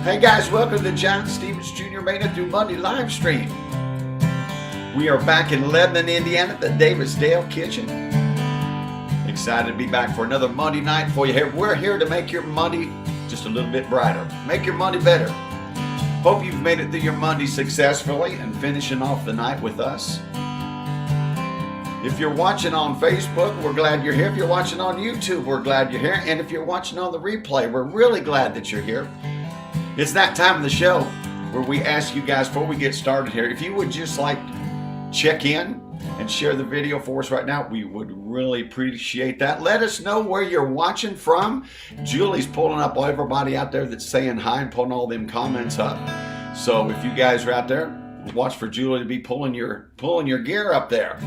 Hey guys, welcome to the John Stevens Jr. MadeIt through Monday live stream. We are back in Lebanon, Indiana, at the Davisdale Kitchen. Excited to be back for another Monday night for you. We're here to make your Monday just a little bit brighter. Make your Monday better. Hope you've made it through your Monday successfully and finishing off the night with us. If you're watching on Facebook, we're glad you're here. If you're watching on YouTube, we're glad you're here. And if you're watching on the replay, we're really glad that you're here. It's that time of the show where we ask you guys, before we get started here, if you would just like check in and share the video for us right now, we would really appreciate that. Let us know where you're watching from. Julie's pulling up everybody out there that's saying hi and pulling all them comments up. So if you guys are out there, watch for Julie to be pulling your gear up there.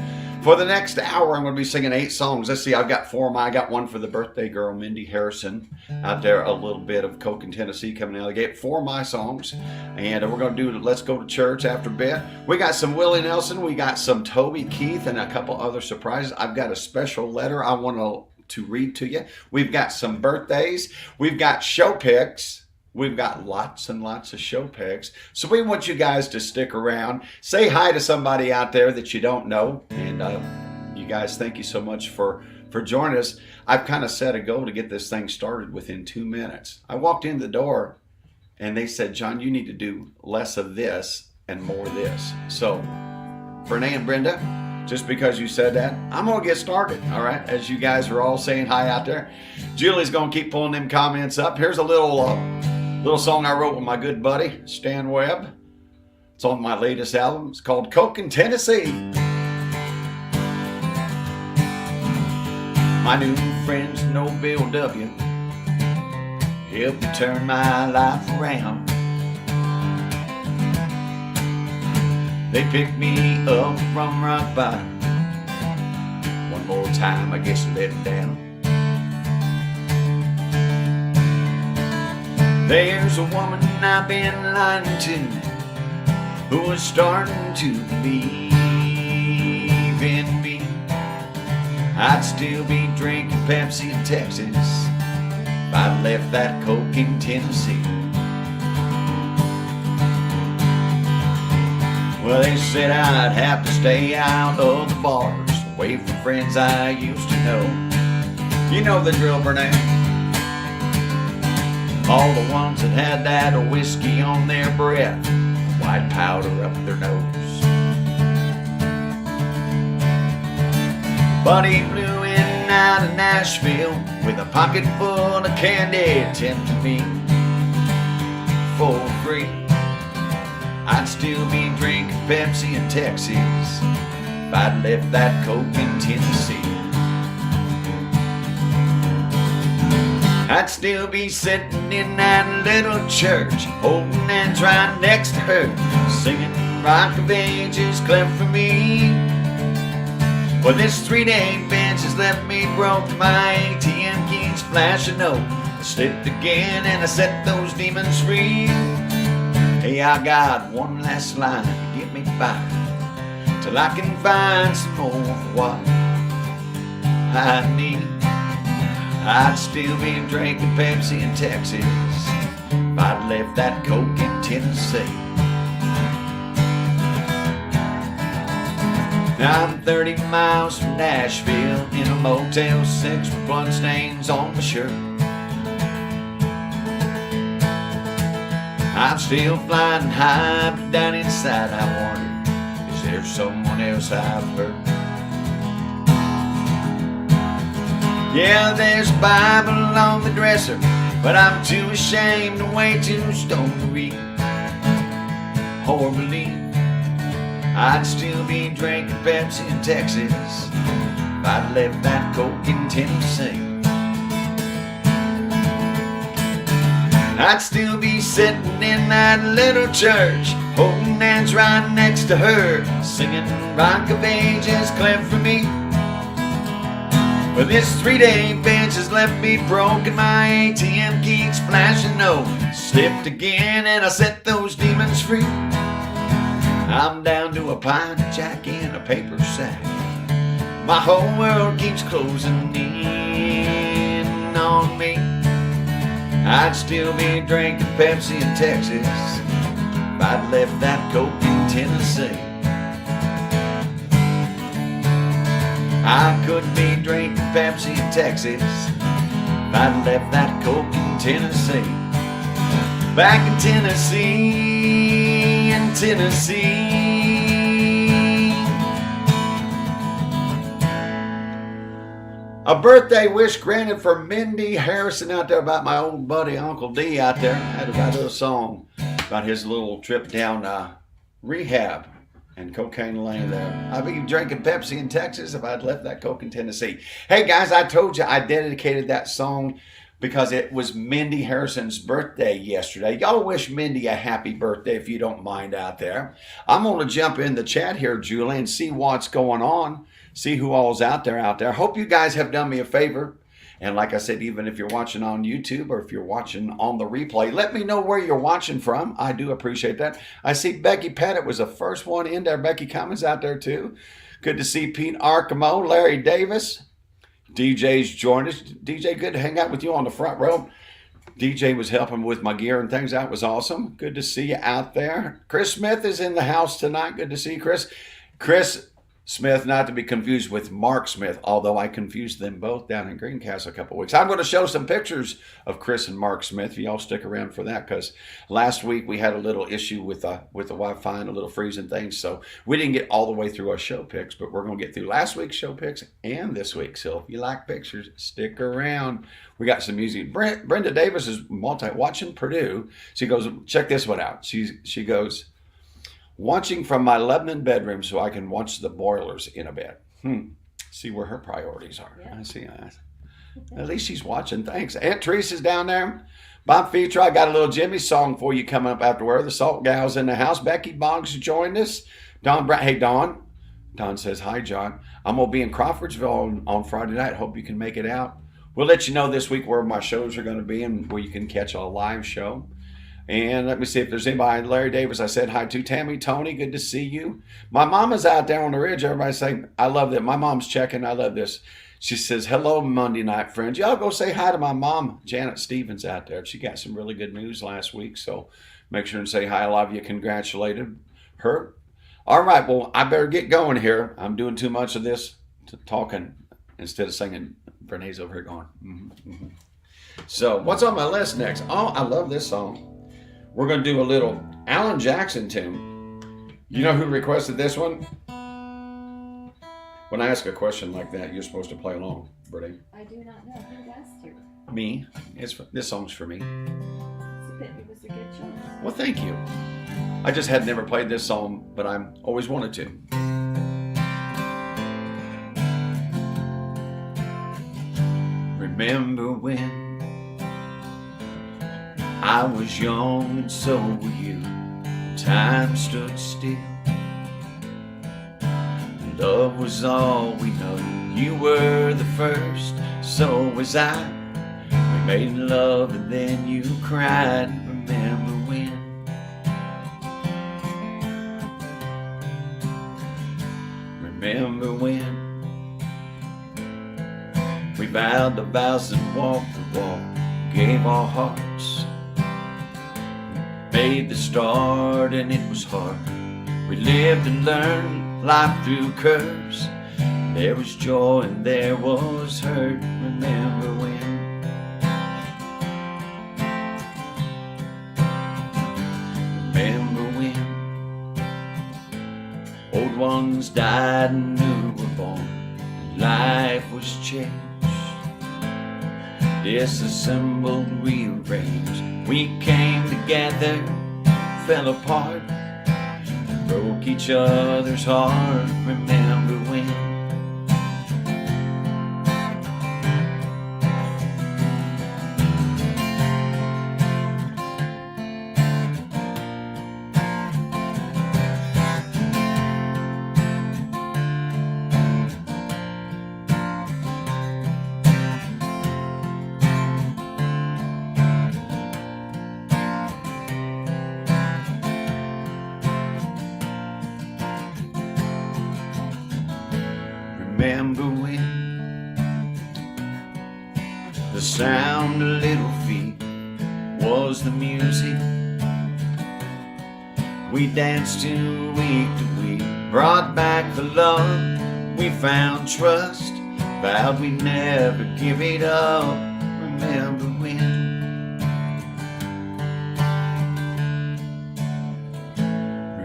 For the next hour, I'm going to be singing 8 songs. Let's see, I've got 4 of mine. I got one for the birthday girl, Mindy Harrison, out there. A little bit of Coke in Tennessee coming out of the gate. 4 of my songs. And we're going to do Let's Go to Church after bed. We got some Willie Nelson. We got some Toby Keith and a couple other surprises. I've got a special letter I want to read to you. We've got some birthdays. We've got show picks. We've got lots and lots of show picks. So we want you guys to stick around. Say hi to somebody out there that you don't know. And you guys, thank you so much for joining us. I've kind of set a goal to get this thing started within 2 minutes. I walked in the door and they said, John, you need to do less of this and more of this. So, Renee and Brenda, just because you said that, I'm going to get started, all right? As you guys are all saying hi out there. Julie's going to keep pulling them comments up. Here's a little song I wrote with my good buddy, Stan Webb. It's on my latest album. It's called Coke in Tennessee. My new friends know Bill W. Helped me turn my life around. They picked me up from rock bottom. One more time, I guess I let it down. There's a woman I've been lying to who is starting to believe in me. I'd still be drinking Pepsi in Texas if I'd left that Coke in Tennessee. Well, they said I'd have to stay out of the bars, away from friends I used to know. You know the drill, Burnett. All the ones that had that whiskey on their breath, white powder up their nose. Buddy flew in out of Nashville with a pocket full of candy, tempting me for free. I'd still be drinking Pepsi in Texas if I'd left that Coke in Tennessee. I'd still be sitting in that little church, holding hands right next to her, singing Rock of Ages, cleft for me. Well, this 3-day bench has left me broke, my ATM keys flashing no. I slipped again and I set those demons free. Hey, I got one last line to get me by, till I can find some more for what I need. I'd still be drinking Pepsi in Texas if I'd left that Coke in Tennessee. Now I'm 30 miles from Nashville in a Motel 6 with bloodstains on my shirt. I'm still flying high, but down inside I wonder, is there someone else I've hurt? Yeah, there's a Bible on the dresser, but I'm too ashamed and way too stoned to read or believe. I'd still be drinking Pepsi in Texas if I'd left that Coke in Tennessee. I'd still be sitting in that little church, holding hands right next to her, singing Rock of Ages, cleft for me. But this 3-day bench has left me broken, my ATM keeps flashing no. Slipped again and I set those demons free. I'm down to a pint of Jack in a paper sack. My whole world keeps closing in on me. I'd still be drinking Pepsi in Texas if I'd left that Coke in Tennessee. I couldn't be drinking Pepsi in Texas if I'd left that Coke in Tennessee. Back in Tennessee, A birthday wish granted for Mindy Harrison out there about my old buddy Uncle D out there. I had a little song about his little trip down rehab and cocaine lane there. I'd be drinking Pepsi in Texas if I'd left that Coke in Tennessee. Hey guys, I told you I dedicated that song because it was Mindy Harrison's birthday yesterday. Y'all wish Mindy a happy birthday if you don't mind out there. I'm going to jump in the chat here, Julie, and see what's going on. See who all's out there. Hope you guys have done me a favor. And like I said, even if you're watching on YouTube or if you're watching on the replay, let me know where you're watching from. I do appreciate that. I see Becky Pettit was the first one in there. Becky Cummins out there too. Good to see Pete Arkamo, Larry Davis. DJ's joined us. DJ, good to hang out with you on the front row. DJ was helping with my gear and things. That was awesome. Good to see you out there. Chris Smith is in the house tonight. Good to see you, Chris. Chris Smith, not to be confused with Mark Smith, although I confused them both down in Greencastle a couple weeks. I'm going to show some pictures of Chris and Mark Smith. Y'all stick around for that because last week we had a little issue with the Wi-Fi and a little freezing things, so we didn't get all the way through our show picks, but we're going to get through last week's show picks and this week. So if you like pictures, stick around. We got some music. Brenda Davis is watching Purdue. She goes, check this one out. She goes, watching from my Lebanon bedroom so I can watch the boilers in a bed. See where her priorities are. Yeah. I see that. At least she's watching. Thanks. Aunt Teresa's down there. Bob Feature, I got a little Jimmy song for you coming up afterward. The Salt Gal's in the house. Becky Boggs joined us. Don Brown. Hey, Don. Don says, hi, John. I'm going to be in Crawfordsville on Friday night. Hope you can make it out. We'll let you know this week where my shows are going to be and where you can catch a live show. And let me see if there's anybody. Larry Davis, I said hi to. Tammy, Tony, good to see you. My mama's out there on the ridge. Everybody say, I love that. My mom's checking. I love this. She says, hello, Monday night friends. Y'all go say hi to my mom, Janet Stevens, out there. She got some really good news last week. So make sure and say hi. I love you. Congratulated her. All right. Well, I better get going here. I'm doing too much of this talking instead of singing. Brené's over here going. So what's on my list next? Oh, I love this song. We're going to do a little Alan Jackson tune. You know who requested this one? When I ask a question like that, you're supposed to play along, Brittany. I do not know. Who asked you? Me. This song's for me. It was a good choice. Well, thank you. I just had never played this song, but I always wanted to. Remember when I was young and so were you. Time stood still. Love was all we know. You were the first, so was I. We made love and then you cried. Remember when? Remember when? We vowed the vows and walked the walk. Gave our hearts. Made the start and it was hard. We lived and learned life through curves. There was joy and there was hurt. Remember when? Remember when? Old ones died and new were born. Life was changed. Disassembled, rearranged. We came together, fell apart, broke each other's heart. Remember when? Remember when the sound of little feet was the music we danced to week to week. Brought back the love, we found trust, vowed we'd never give it up. Remember when?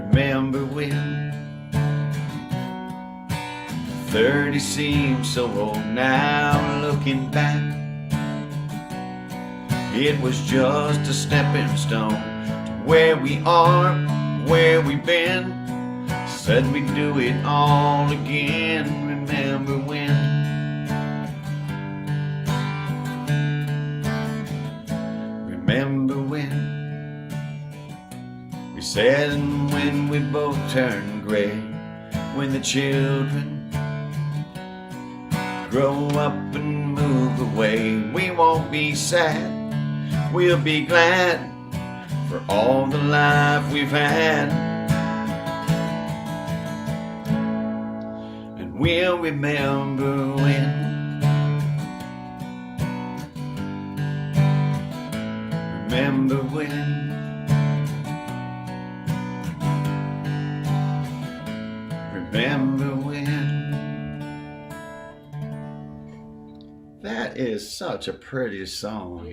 Remember when? 30 seems so old now, looking back. It was just a stepping stone to where we are, where we've been. Said we'd do it all again. Remember when? Remember when? We said when we both turned gray, when the children grow up and move away, we won't be sad, we'll be glad for all the life we've had. And we'll remember when. Remember when. Remember when. That is such a pretty song.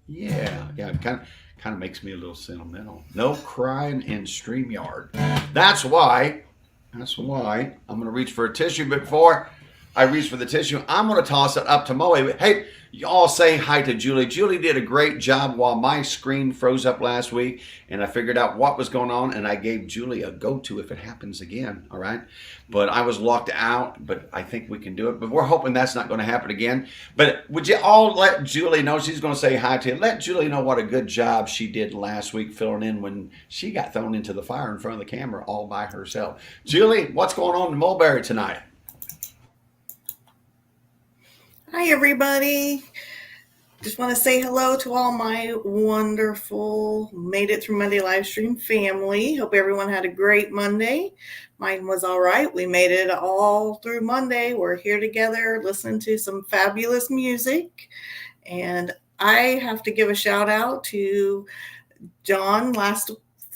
Yeah, it kind of makes me a little sentimental. No crying in StreamYard. That's why I'm going to reach for a tissue. But before I reach for the tissue, I'm going to toss it up to Moe. Hey, y'all say hi to Julie. Julie did a great job while my screen froze up last week, and I figured out what was going on, and I gave Julie a go-to if it happens again, all right? But I was locked out, but I think we can do it. But we're hoping that's not going to happen again. But would you all let Julie know? She's going to say hi to you. Let Julie know what a good job she did last week filling in when she got thrown into the fire in front of the camera all by herself. Julie, what's going on in Mulberry tonight? Hi, everybody. Just want to say hello to all my wonderful Made It Through Monday live stream family. Hope everyone had a great Monday. Mine was all right. We made it all through Monday. We're here together listening to some fabulous music. And I have to give a shout out to John. Last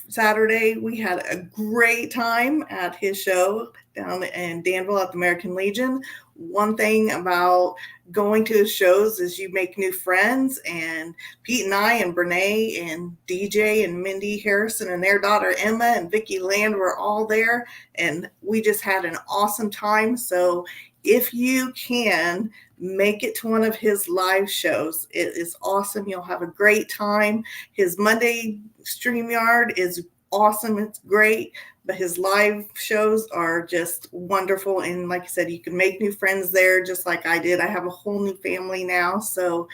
Saturday, we had a great time at his show down in Danville at the American Legion. One thing about going to the shows is you make new friends, and Pete and I and Brene and DJ and Mindy Harrison and their daughter Emma and Vicki Land were all there, and we just had an awesome time. So if you can make it to one of his live shows, it is awesome. You'll have a great time. His Monday StreamYard is awesome. It's great. But his live shows are just wonderful. And like I said, you can make new friends there just like I did. I have a whole new family now. So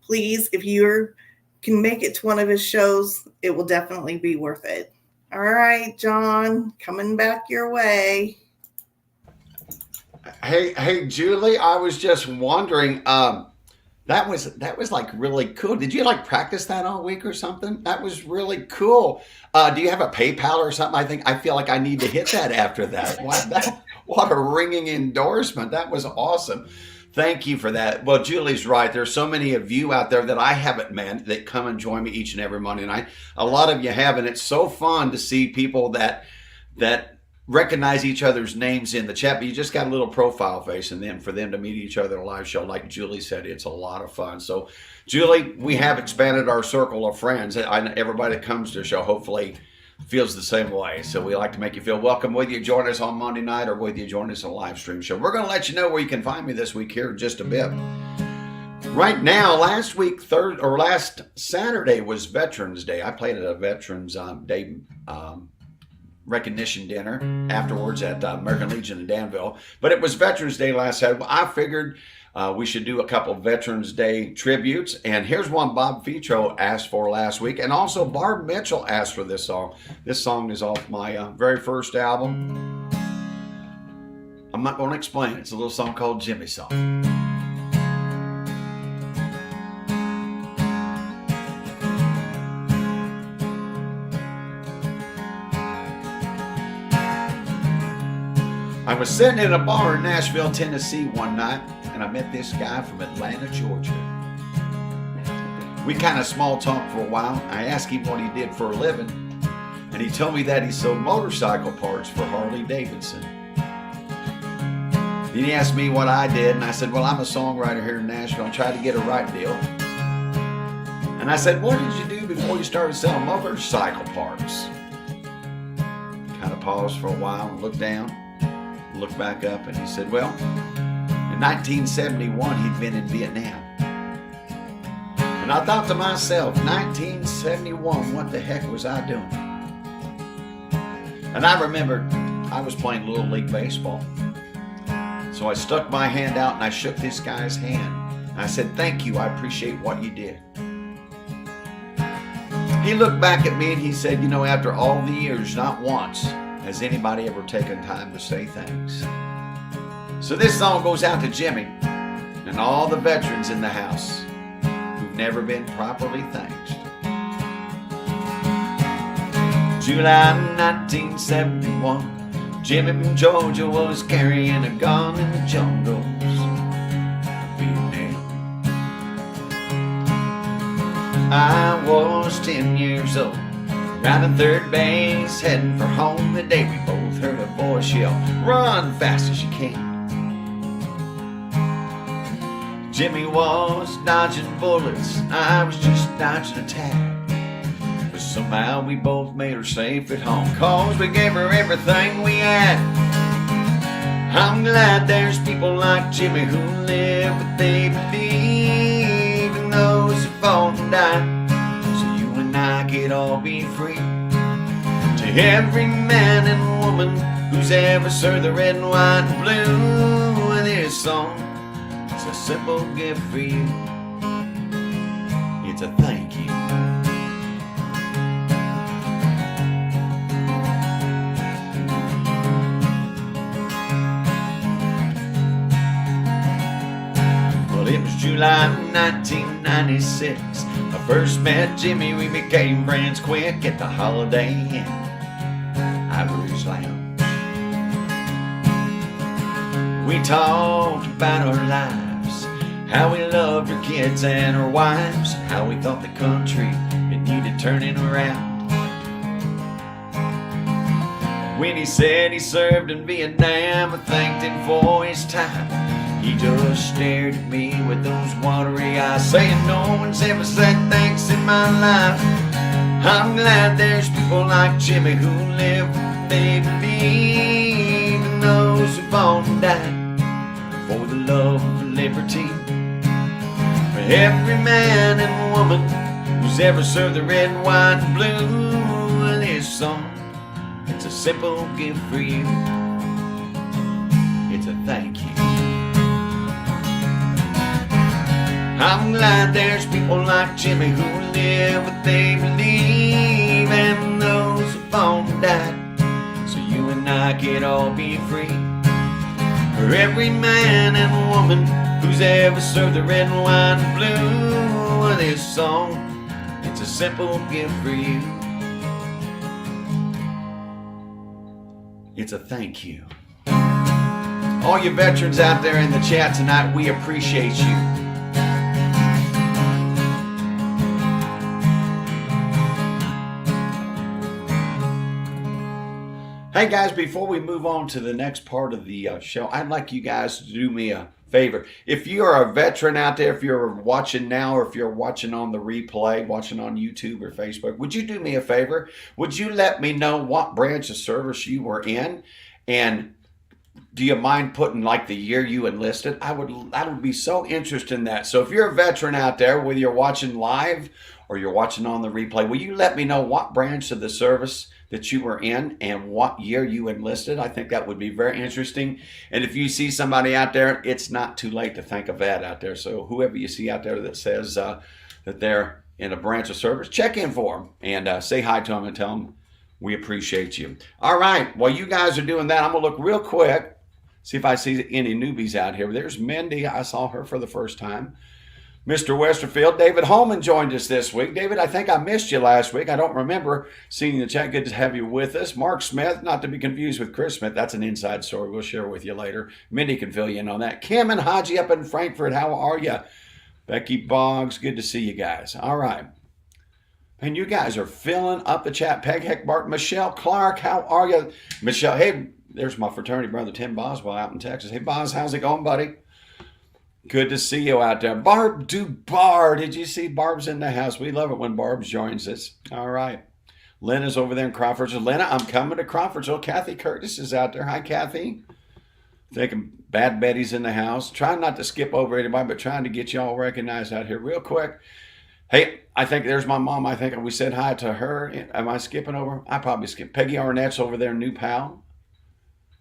please, if you can make it to one of his shows, it will definitely be worth it. All right, John, coming back your way. Hey, Julie, I was just wondering, that was like really cool. Did you like practice that all week or something? That was really cool. Do you have a PayPal or something? I feel like I need to hit that after that. What a ringing endorsement. That was awesome. Thank you for that. Well, Julie's right. There's so many of you out there that I haven't met that come and join me each and every Monday night. A lot of you have, and it's so fun to see people that recognize each other's names in the chat, but you just got a little profile face, and then for them to meet each other at a live show, like Julie said, it's a lot of fun. So, Julie, we have expanded our circle of friends. Everybody that comes to the show hopefully feels the same way. So we like to make you feel welcome, whether you join us on Monday night or whether you join us on a live stream show. We're going to let you know where you can find me this week here in just a bit. Right now, last Saturday was Veterans Day. I played at a Veterans Day recognition dinner afterwards at American Legion in Danville. But it was Veterans Day last Saturday. I figured we should do a couple Veterans Day tributes. And here's one Bob Fetro asked for last week. And also Barb Mitchell asked for this song. This song is off my very first album. I'm not going to explain it. It's a little song called Jimmy Song. I was sitting in a bar in Nashville, Tennessee one night, and I met this guy from Atlanta, Georgia. We kind of small talked for a while. I asked him what he did for a living, and he told me that he sold motorcycle parts for Harley Davidson. Then he asked me what I did, and I said, well, I'm a songwriter here in Nashville. I tried to get a right deal. And I said, what did you do before you started selling motorcycle parts? Kind of paused for a while and looked down, and looked back up, and he said, well, in 1971, he'd been in Vietnam. And I thought to myself, 1971, what the heck was I doing? And I remembered I was playing Little League Baseball. So I stuck my hand out and I shook this guy's hand. And I said, thank you, I appreciate what you did. He looked back at me and he said, you know, after all the years, not once has anybody ever taken time to say thanks. So this song goes out to Jimmy and all the veterans in the house who've never been properly thanked. July 1971, Jimmy from Georgia was carrying a gun in the jungles of Vietnam. I was 10 years old, rounding third base, heading for home. The day we both heard a voice yell, run fast as you can. Jimmy was dodging bullets, I was just dodging attack. But somehow we both made her safe at home, 'cause we gave her everything we had. I'm glad there's people like Jimmy who live what they believe, and those who fought and died, so you and I could all be free. To every man and woman who's ever served the red and white and blue, with this song, it's a simple gift for you. It's a thank you. Well, it was July 1996. I first met Jimmy, we became friends quick at the Holiday Inn Ivory's Lounge. We talked about our lives, how we loved our kids and our wives, and how we thought the country it needed turning around. When he said he served in Vietnam, I thanked him for his time. He just stared at me with those watery eyes, saying no one's ever said thanks in my life. I'm glad there's people like Jimmy who live what they believe, and those who fought and died for the love of liberty. For every man and woman who's ever served the red, white, and blue, this song, it's a simple gift for you. It's a thank you. I'm glad there's people like Jimmy who live what they believe, and those who fought and died, so you and I could all be free. For every man and woman who's ever served the red and white and blue, this song, it's a simple gift for you. It's a thank you. All you veterans out there in the chat tonight, we appreciate you. Hey guys, before we move on to the next part of the show, I'd like you guys to do me a favor. If you're a veteran out there, if you're watching now, or if you're watching on the replay, watching on YouTube or Facebook, would you do me a favor? Would you let me know what branch of service you were in? And do you mind putting like the year you enlisted? I would be so interested in that. So if you're a veteran out there, whether you're watching live or you're watching on the replay, will you let me know what branch of the service that you were in and what year you enlisted? I think that would be very interesting. And if you see somebody out there, it's not too late to thank a vet out there. So whoever you see out there that says that they're in a branch of service, check in for them and say hi to them and tell them we appreciate you. All right, while you guys are doing that, I'm gonna look real quick, see if I see any newbies out here. There's Mindy, I saw her for the first time. Mr. Westerfield, David Holman joined us this week. David, I think I missed you last week. I don't remember seeing the chat. Good to have you with us. Mark Smith, not to be confused with Chris Smith. That's an inside story we'll share with you later. Mindy can fill you in on that. Kim and Haji up in Frankfurt, how are you? Becky Boggs, good to see you guys. All right. And you guys are filling up the chat. Peg Heckbart, Michelle Clark, how are you? Michelle, hey, there's my fraternity brother, Tim Boswell out in Texas. Hey, Boz, how's it going, buddy? Good to see you out there. Barb Dubar, did you see Barb's in the house? We love it when Barb joins us. All right. Lena's over there in Crawfordsville. Lena, I'm coming to Crawfordsville. Kathy Curtis is out there. Hi, Kathy. Thinking Bad Betty's in the house. Trying not to skip over anybody, but trying to get you all recognized out here real quick. Hey, I think there's my mom. I think we said hi to her. Am I skipping over? I probably skipped. Peggy Arnett's over there, New Pal.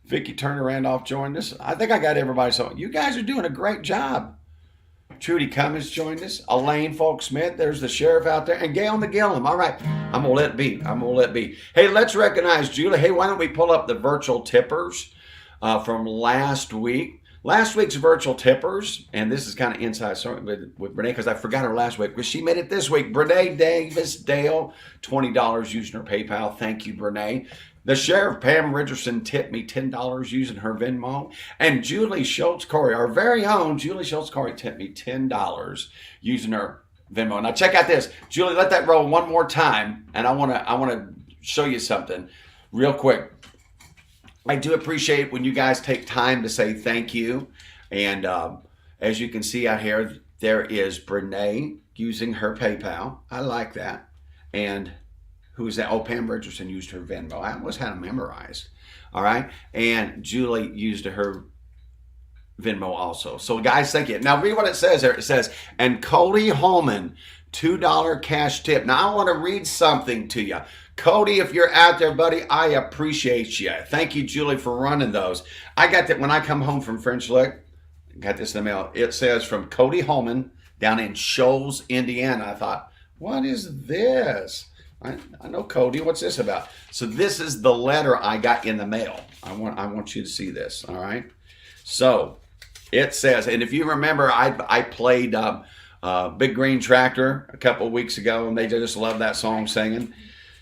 Vicki Turner Randolph joined us. I think I got everybody. So you guys are doing a great job. Trudy Cummins joined us. Elaine Folk Smith. There's the sheriff out there. And Gail McGillum. All right. I'm going to let it be. I'm going to let it be. Hey, let's recognize Julie. Hey, why don't we pull up the virtual tippers from last week? Last week's virtual tippers, and this is kind of inside story with Brene because I forgot her last week, but she made it this week. Brene Davis Dale, $20 using her PayPal. Thank you, Brene. The sheriff, Pam Richardson, tipped me $10 using her Venmo. And Julie Schultz-Corey, our very own Julie Schultz-Corey, tipped me $10 using her Venmo. Now check out this. Julie, let that roll one more time. And I want to show you something real quick. I do appreciate when you guys take time to say thank you. And as you can see out here, there is Brene using her PayPal. I like that. And who's that? Oh, Pam Richardson used her Venmo. I almost had them memorized. All right. And Julie used her Venmo also. So guys, thank you. Now read what it says there. It says, and Cody Holman, $2 cash tip. Now I want to read something to you. Cody, if you're out there, buddy, I appreciate you. Thank you, Julie, for running those. I got that when I come home from French Lick. Got this in the mail. It says from Cody Holman down in Shoals, Indiana. I thought, what is this? I know Cody. What's this about? So this is the letter I got in the mail. I want you to see this. All right. So it says, and if you remember, I played Big Green Tractor a couple of weeks ago, and they just love that song singing.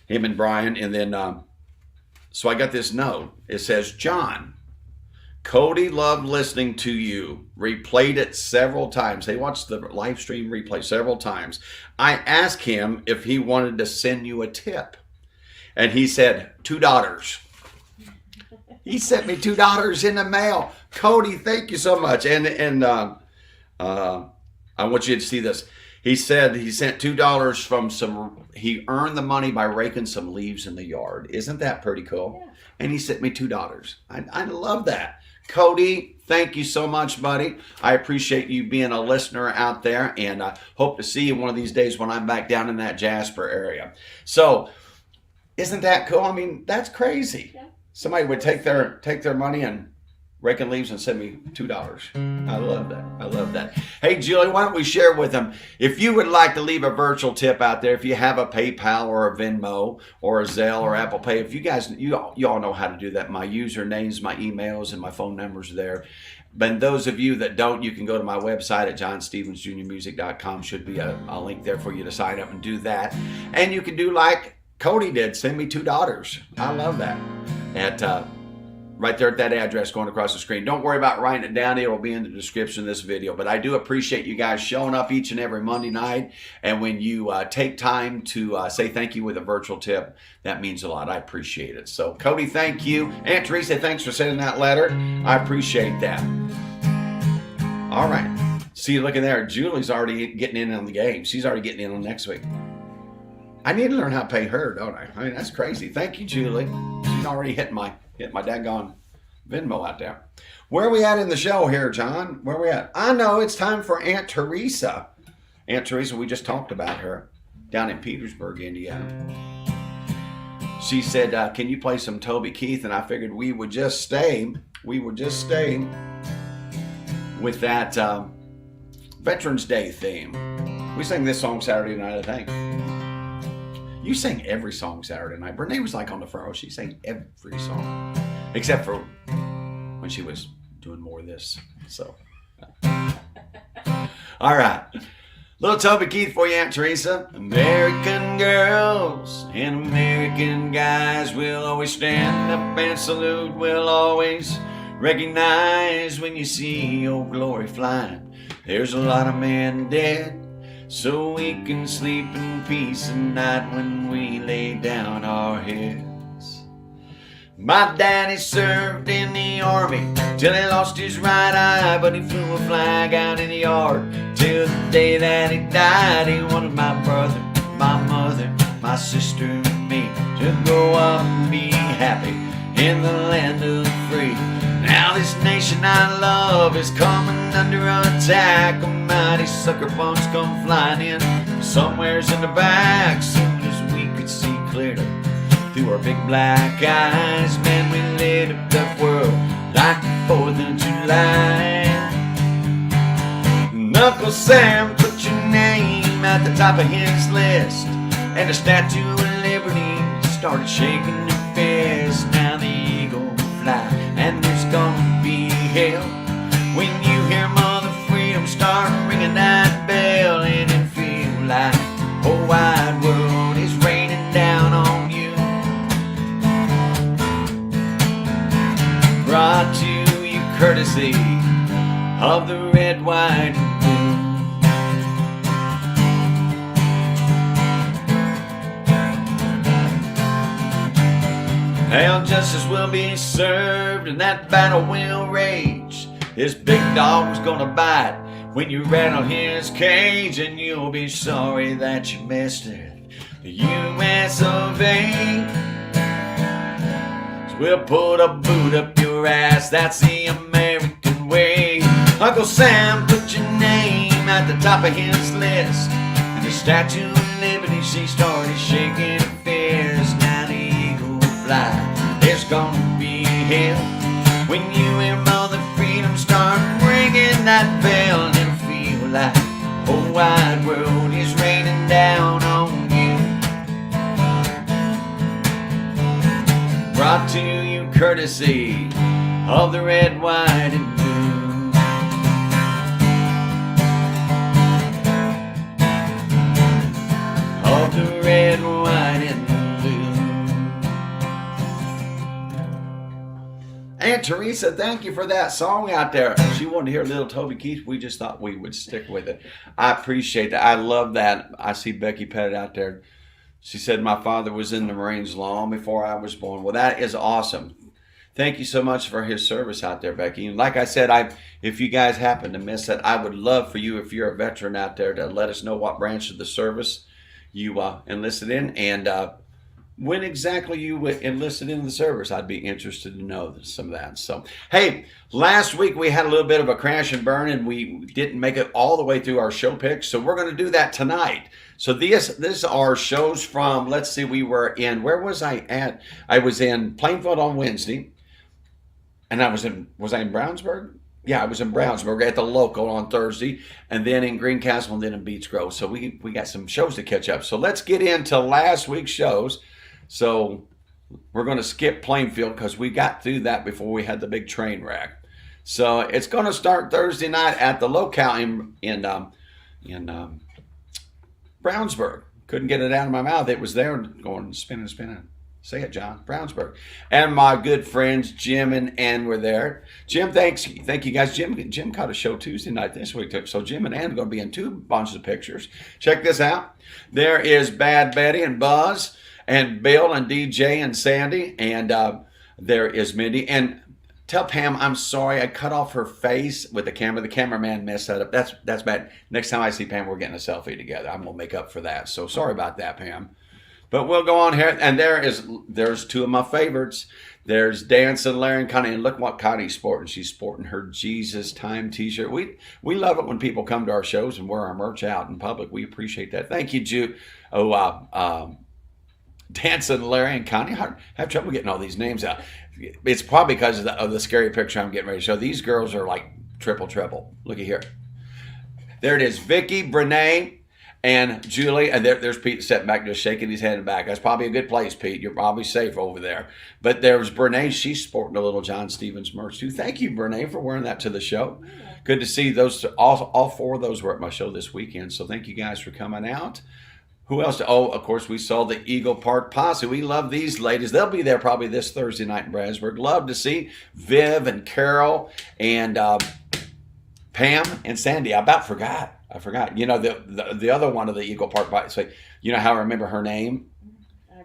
Him and Brian. And then, so I got this note. It says, John, Cody loved listening to you. Replayed it several times. They watched the live stream replay several times. I asked him if he wanted to send you a tip. And he said, $2. He sent me $2 in the mail. Cody, thank you so much. And I want you to see this. He said he sent $2 from he earned the money by raking some leaves in the yard. Isn't that pretty cool? Yeah. And he sent me $2. I love that. Cody, thank you so much, buddy. I appreciate you being a listener out there, and I hope to see you one of these days when I'm back down in that Jasper area. So, isn't that cool? I mean, that's crazy. Yeah. Somebody would take their money and raking leaves and send me $2. I love that. I love that. Hey, Julie, why don't we share with them? If you would like to leave a virtual tip out there, if you have a PayPal or a Venmo or a Zelle or Apple Pay, if you guys, you all know how to do that. My usernames, my emails, and my phone numbers are there. But those of you that don't, you can go to my website at JohnStevensJrMusic.com. Should be a link there for you to sign up and do that. And you can do like Cody did, send me $2. I love that. Right there at that address going across the screen. Don't worry about writing it down. It will be in the description of this video. But I do appreciate you guys showing up each and every Monday night. And when you take time to say thank you with a virtual tip, that means a lot. I appreciate it. So, Cody, thank you. Aunt Teresa, thanks for sending that letter. I appreciate that. All right. See, looking there. Julie's already getting in on the game. She's already getting in on next week. I need to learn how to pay her, don't I? I mean, that's crazy. Thank you, Julie. She's already hit my daggone Venmo out there. Where are we at in the show here, John? Where are we at? I know it's time for Aunt Teresa. Aunt Teresa, we just talked about her down in Petersburg, Indiana. She said, can you play some Toby Keith? And I figured we would just stay with that Veterans Day theme. We sang this song Saturday night, I think. You sang every song Saturday night. Brene was like on the front row. She sang every song. Except for when she was doing more of this. So. All right. Little Toby Keith for you, Aunt Teresa. American girls and American guys will always stand up and salute. Will always recognize when you see old glory flying. There's a lot of men dead, so we can sleep in peace at night when we lay down our heads. My daddy served in the army till he lost his right eye, but he flew a flag out in the yard till the day that he died. He wanted my brother, my mother, my sister and me to grow up and be happy in the land of the free. Now this nation I love is coming under attack. A mighty sucker punch come flying in somewheres in the back. Soon as we could see clearly through our big black eyes, man, we lit up the world like the 4th of July. Uncle Sam put your name at the top of his list, and the Statue of Liberty started shaking her fist. Now the eagle fly, and there's gonna be hell when you hear Mother Freedom start ringing that bell, and it feel like the whole wide world is raining down on you. Brought to you courtesy of the red, white, and blue. Hell, justice will be served and that battle will rage. This big dog's gonna bite when you rattle his cage, and you'll be sorry that you missed it. The US of A. So we'll put a boot up your ass, that's the American way. Uncle Sam put your name at the top of his list, and the Statue of Liberty, she started shaking her fist. Now the eagle fly, there's gonna be hell when you hear Mother Freedom start ringing that bell, and it'll feel like the whole wide world is raining down on you. Brought to you courtesy of the red, white, and blue. Of the red, white, and blue. Aunt Teresa, thank you for that song out there. She wanted to hear Little Toby Keith. We just thought we would stick with it. I appreciate that. I love that. I see Becky Pettit out there. She said my father was in the Marines long before I was born. Well, that is awesome. Thank you so much for his service out there, Becky. And like I said, if you guys happen to miss it, I would love for you, if you're a veteran out there, to let us know what branch of the service you enlisted in, and when exactly you enlisted in the service. I'd be interested to know some of that. So, hey, last week we had a little bit of a crash and burn, and we didn't make it all the way through our show picks, so we're going to do that tonight. So these are shows from, let's see, we were in, where was I at? I was in Plainfield on Wednesday, and was I in Brownsburg? Yeah, I was in Brownsburg at the local on Thursday, and then in Greencastle, and then in Beach Grove. So we got some shows to catch up. So let's get into last week's shows. So we're going to skip Plainfield because we got through that before we had the big train wreck. So it's going to start Thursday night at the locale in Brownsburg. Couldn't get it out of my mouth. It was there going spinning. Say it, John. Brownsburg. And my good friends Jim and Ann were there. Jim, thank you guys. Jim caught a show Tuesday night this week. So Jim and Ann are going to be in 2 bunches of pictures. Check this out. There is Bad Betty and Buzz and Bill and DJ and Sandy. And there is Mindy. And tell Pam I'm sorry I cut off her face with the camera. The cameraman messed that up. That's bad. Next time I see Pam, we're getting a selfie together. I'm going to make up for that. So sorry about that, Pam. But we'll go on here, and there's 2 of my favorites. There's Dancing Larry and Connie, and look what Connie's sporting. She's sporting her Jesus Time t-shirt. We love it when people come to our shows and wear our merch out in public. We appreciate that. Thank you, Jude. Dancing Larry and Connie. I have trouble getting all these names out. It's probably because of the scary picture I'm getting ready to show. These girls are like triple. Looky here. There it is. Vicky, Brene, and Julie, and there's Pete sitting back just shaking his head and back. That's probably a good place, Pete. You're probably safe over there. But there's Brene. She's sporting a little John Stevens merch too. Thank you, Brene, for wearing that to the show. Good to see those. All 4 of those were at my show this weekend. So thank you guys for coming out. Who else? Of course, we saw the Eagle Park Posse. We love these ladies. They'll be there probably this Thursday night in Brownsburg. Love to see Viv and Carol and Pam and Sandy. I about forgot. I forgot. You know, the other one of the Eagle Park Bike. So, you know how I remember her name? I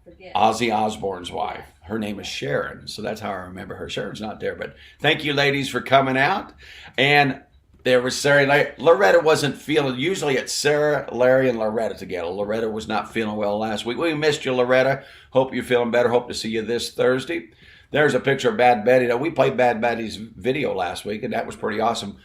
forget. Ozzy Osbourne's wife. Her name is Sharon. So that's how I remember her. Sharon's not there. But thank you, ladies, for coming out. And there was Sarah. Loretta wasn't feeling. Usually it's Sarah, Larry, and Loretta together. Loretta was not feeling well last week. We missed you, Loretta. Hope you're feeling better. Hope to see you this Thursday. There's a picture of Bad Betty. Now, we played Bad Betty's video last week, and that was pretty awesome.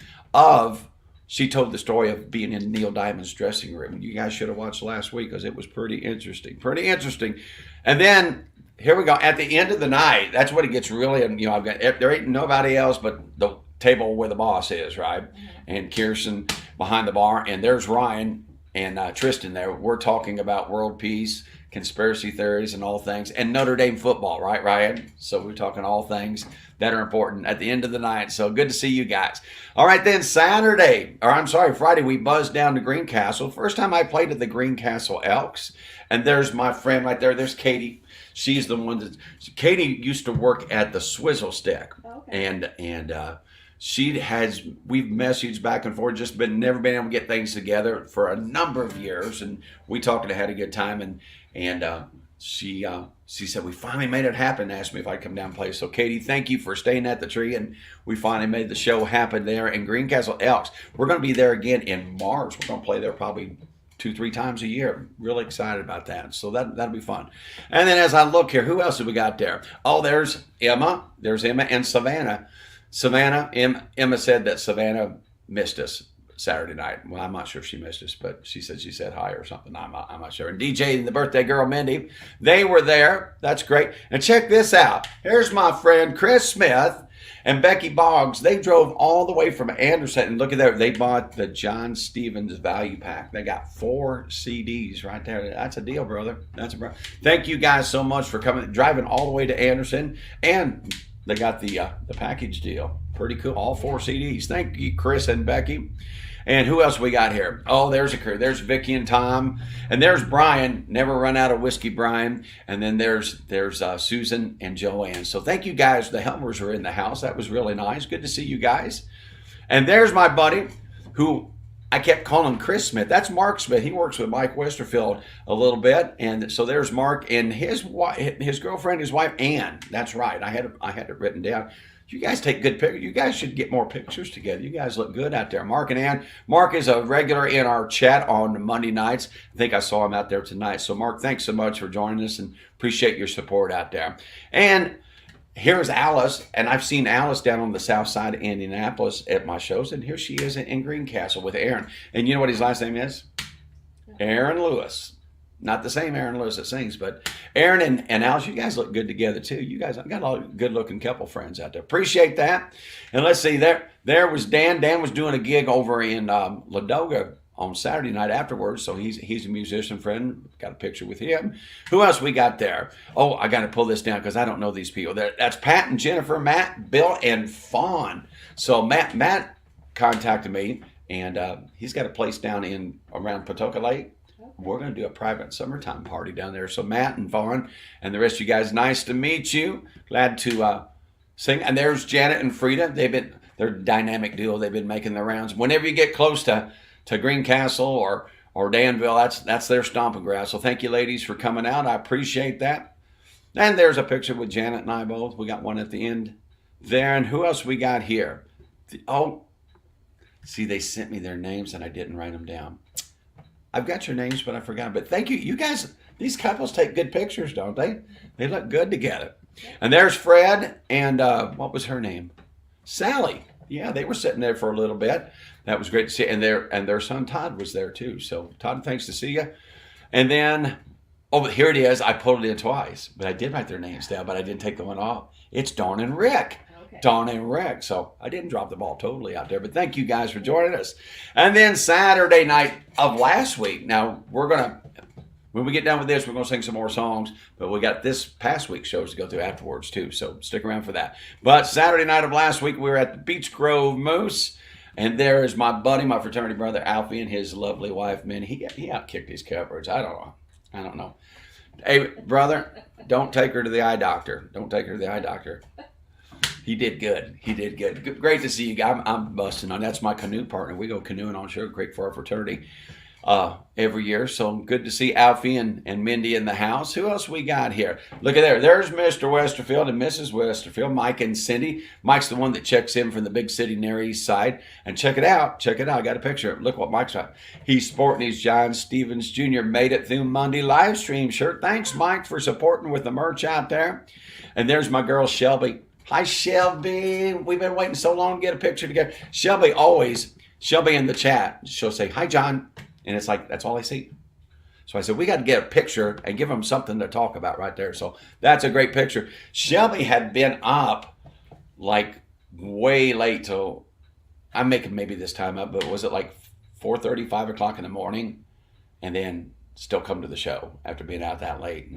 She told the story of being in Neil Diamond's dressing room. You guys should have watched last week because it was pretty interesting. Pretty interesting. And then here we go. At the end of the night, that's what it gets really. You know, I've got there ain't nobody else but the table where the boss is, right? And Kirsten behind the bar, and there's Ryan and Tristan there. We're talking about world peace, conspiracy theories, and all things, and Notre Dame football, right, Ryan? So we're talking all things that are important at the end of the night. So good to see you guys. All right, then Friday, we buzzed down to Greencastle. First time I played at the Greencastle Elks, and there's my friend right there. There's Katie. She's the one that Katie used to work at the Swizzle Stick, and we've messaged back and forth, just never been able to get things together for a number of years, and we talked and had a good time, and she said we finally made it happen, asked me if I'd come down and play. So Katie, thank you for staying at the tree, and we finally made the show happen there in Greencastle Elks. We're going to be there again in March. We're going to play there probably 2-3 times a year. Really excited about that. So that'll be fun. And then as I look here, who else have we got there? Oh, there's Emma. There's Emma and Savannah. Emma said that Savannah missed us Saturday night. Well, I'm not sure if she missed us, but she said hi or something. I'm not sure. And DJ and the birthday girl, Mindy, they were there. That's great. And check this out. Here's my friend Chris Smith and Becky Boggs. They drove all the way from Anderson, and look at that. They bought the John Stevens Value Pack. They got 4 CDs right there. That's a deal, brother. Thank you guys so much for coming, driving all the way to Anderson, and they got the package deal. Pretty cool. All 4 CDs. Thank you, Chris and Becky. And who else we got here? Oh, there's a crew. There's Vicky and Tom. And there's Brian. Never run out of whiskey, Brian. And then there's Susan and Joanne. So thank you guys. The Helmers are in the house. That was really nice. Good to see you guys. And there's my buddy who I kept calling Chris Smith. That's Mark Smith. He works with Mike Westerfield a little bit. And so there's Mark and his girlfriend, his wife, Ann. That's right. I had it written down. You guys take good pictures. You guys should get more pictures together. You guys look good out there. Mark and Ann. Mark is a regular in our chat on Monday nights. I think I saw him out there tonight. So Mark, thanks so much for joining us and appreciate your support out there. And here's Alice, and I've seen Alice down on the south side of Indianapolis at my shows, and here she is in Greencastle with Aaron. And you know what his last name is? Aaron Lewis. Not the same Aaron Lewis that sings, but Aaron and Alice, you guys look good together too. You guys, I've got a lot of good-looking couple friends out there. Appreciate that. And let's see, there was Dan. Dan was doing a gig over in Ladoga on Saturday night afterwards, so he's a musician friend. Got a picture with him. Who else we got there? Oh, I got to pull this down because I don't know these people. That's Pat and Jennifer, Matt, Bill, and Fawn. So Matt contacted me, and he's got a place down around Patoka Lake. We're going to do a private summertime party down there. So Matt and Vaughn and the rest of you guys, nice to meet you. Glad to sing. And there's Janet and Frida. They're a dynamic duo. They've been making their rounds. Whenever you get close to Greencastle or Danville, that's their stomping ground. So thank you, ladies, for coming out. I appreciate that. And there's a picture with Janet and I both. We got one at the end there. And who else we got here? See, they sent me their names and I didn't write them down. I've got your names, but I forgot. But thank you. You guys, these couples take good pictures, don't they? They look good together. And there's Fred and what was her name? Sally. Yeah, they were sitting there for a little bit. That was great to see. And their son Todd was there too. So Todd, thanks to see you. And then, here it is. I pulled it in twice, but I did write their names down, but I didn't take the one off. It's Dawn and Rick. Dawn and Rick. So I didn't drop the ball totally out there, but thank you guys for joining us. And then Saturday night of last week. Now when we get done with this, we're going to sing some more songs, but we got this past week's shows to go through afterwards too. So stick around for that. But Saturday night of last week, we were at the Beach Grove Moose, and there is my buddy, my fraternity brother, Alfie, and his lovely wife, Minnie. He outkicked his coverage. I don't know. Hey, brother, don't take her to the eye doctor. Don't take her to the eye doctor. He did good. He did good. Great to see you. I'm busting on. That's my canoe partner. We go canoeing on Sugar Creek for our fraternity every year. So good to see Alfie and Mindy in the house. Who else we got here? Look at there. There's Mr. Westerfield and Mrs. Westerfield, Mike and Cindy. Mike's the one that checks in from the big city near East Side. And check it out. Check it out. I got a picture. Look what Mike's got. He's sporting his John Stevens Jr. Made It Through Monday live stream shirt. Thanks, Mike, for supporting with the merch out there. And there's my girl, Shelby. Hi, Shelby. We've been waiting so long to get a picture together. Shelby in the chat, she'll say, hi, John. And it's like, that's all I see. So I said, we got to get a picture and give them something to talk about right there. So that's a great picture. Shelby had been up like way late till, I'm making maybe this time up, but was it like 4:30, 5 o'clock in the morning? And then still come to the show after being out that late.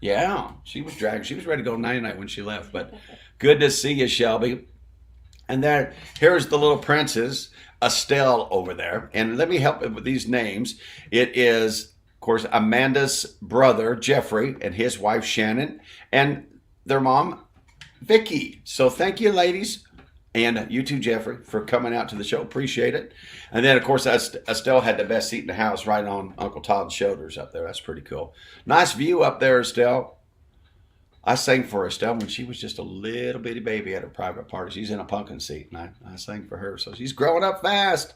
Yeah, she was dragged. She was ready to go night-night when she left. But good to see you, Shelby. And there, here's the little princess, Estelle, over there. And let me help with these names. It is, of course, Amanda's brother, Jeffrey, and his wife, Shannon, and their mom, Vicky. So thank you, ladies. And you too, Jeffrey, for coming out to the show. Appreciate it. And then, of course, Estelle had the best seat in the house right on Uncle Todd's shoulders up there. That's pretty cool. Nice view up there, Estelle. I sang for Estelle when she was just a little bitty baby at a private party. She's in a pumpkin seat, and I sang for her. So she's growing up fast.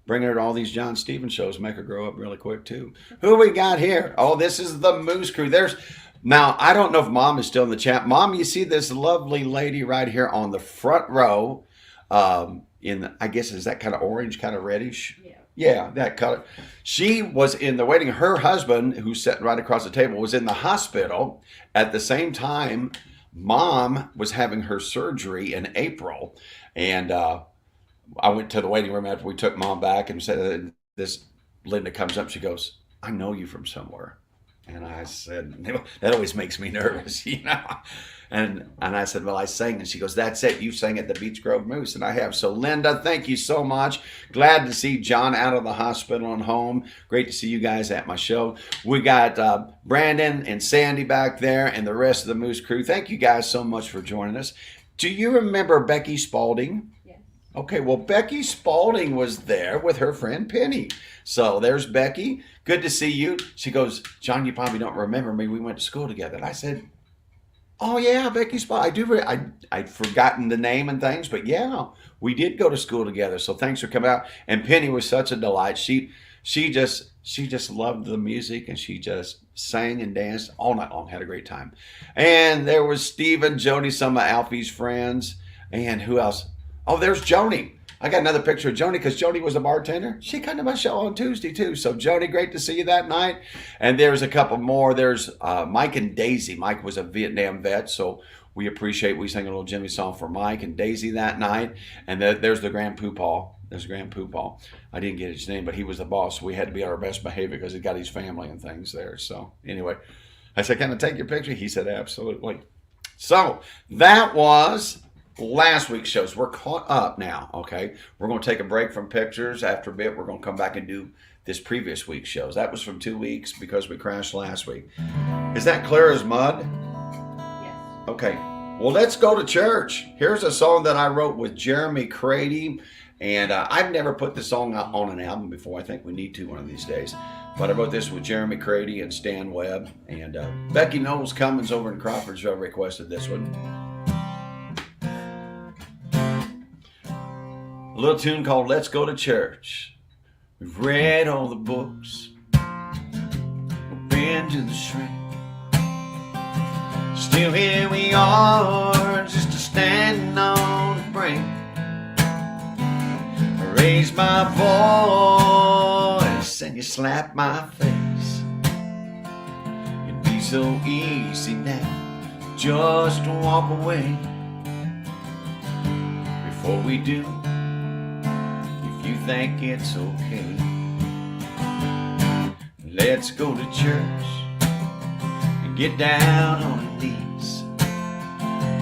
Bringing her to all these John Stevens shows, make her grow up really quick, too. Who we got here? Oh, this is the Moose Crew. Now, I don't know if Mom is still in the chat. Mom, you see this lovely lady right here on the front row I guess, is that kind of orange, kind of reddish? Yeah. Yeah, that color. She was in the waiting. Her husband, who's sitting right across the table, was in the hospital at the same time. Mom was having her surgery in April. And I went to the waiting room after we took Mom back and said, this Linda comes up. She goes, I know you from somewhere. And I said, that always makes me nervous, you know. And I said, well, I sang. And she goes, that's it. You sang at the Beach Grove Moose. And I have. So, Linda, thank you so much. Glad to see John out of the hospital and home. Great to see you guys at my show. We got Brandon and Sandy back there and the rest of the Moose crew. Thank you guys so much for joining us. Do you remember Becky Spalding? Yes. Okay, well, Becky Spalding was there with her friend Penny. So there's Becky. Good to see you. She goes, John, you probably don't remember me. We went to school together. And I said, oh, yeah, Becky Spalding. I'd forgotten the name and things, but yeah, we did go to school together. So thanks for coming out. And Penny was such a delight. She just loved the music, and she just sang and danced all night long. Had a great time. And there was Steve and Joni, some of Alfie's friends. And who else? Oh, there's Joni. I got another picture of Joni because Joni was a bartender. She came to my show on Tuesday too. So Joni, great to see you that night. And there's a couple more. There's Mike and Daisy. Mike was a Vietnam vet, so we sang a little Jimmy song for Mike and Daisy that night. And there's the Grand Poopah. There's Grand Poopah. I didn't get his name, but he was the boss. So we had to be on our best behavior because he got his family and things there. So anyway, I said, can I take your picture? He said, absolutely. So that was last week's shows. We're caught up now, okay? We're going to take a break from pictures. After a bit, we're going to come back and do this previous week's shows. That was from 2 weeks because we crashed last week. Is that clear as mud? Yes. Okay. Well, let's go to church. Here's a song that I wrote with Jeremy Crady, and I've never put this song out on an album before. I think we need to one of these days. But I wrote this with Jeremy Crady and Stan Webb, and Becky Knowles Cummins over in Crawfordsville requested this one. A little tune called Let's Go to Church. We've read all the books, we've been to the shrink. Still here we are, just a standing on the brink. I raise my voice and you slap my face. It'd be so easy now just to walk away. Before we do, you think it's okay, let's go to church and get down on our knees.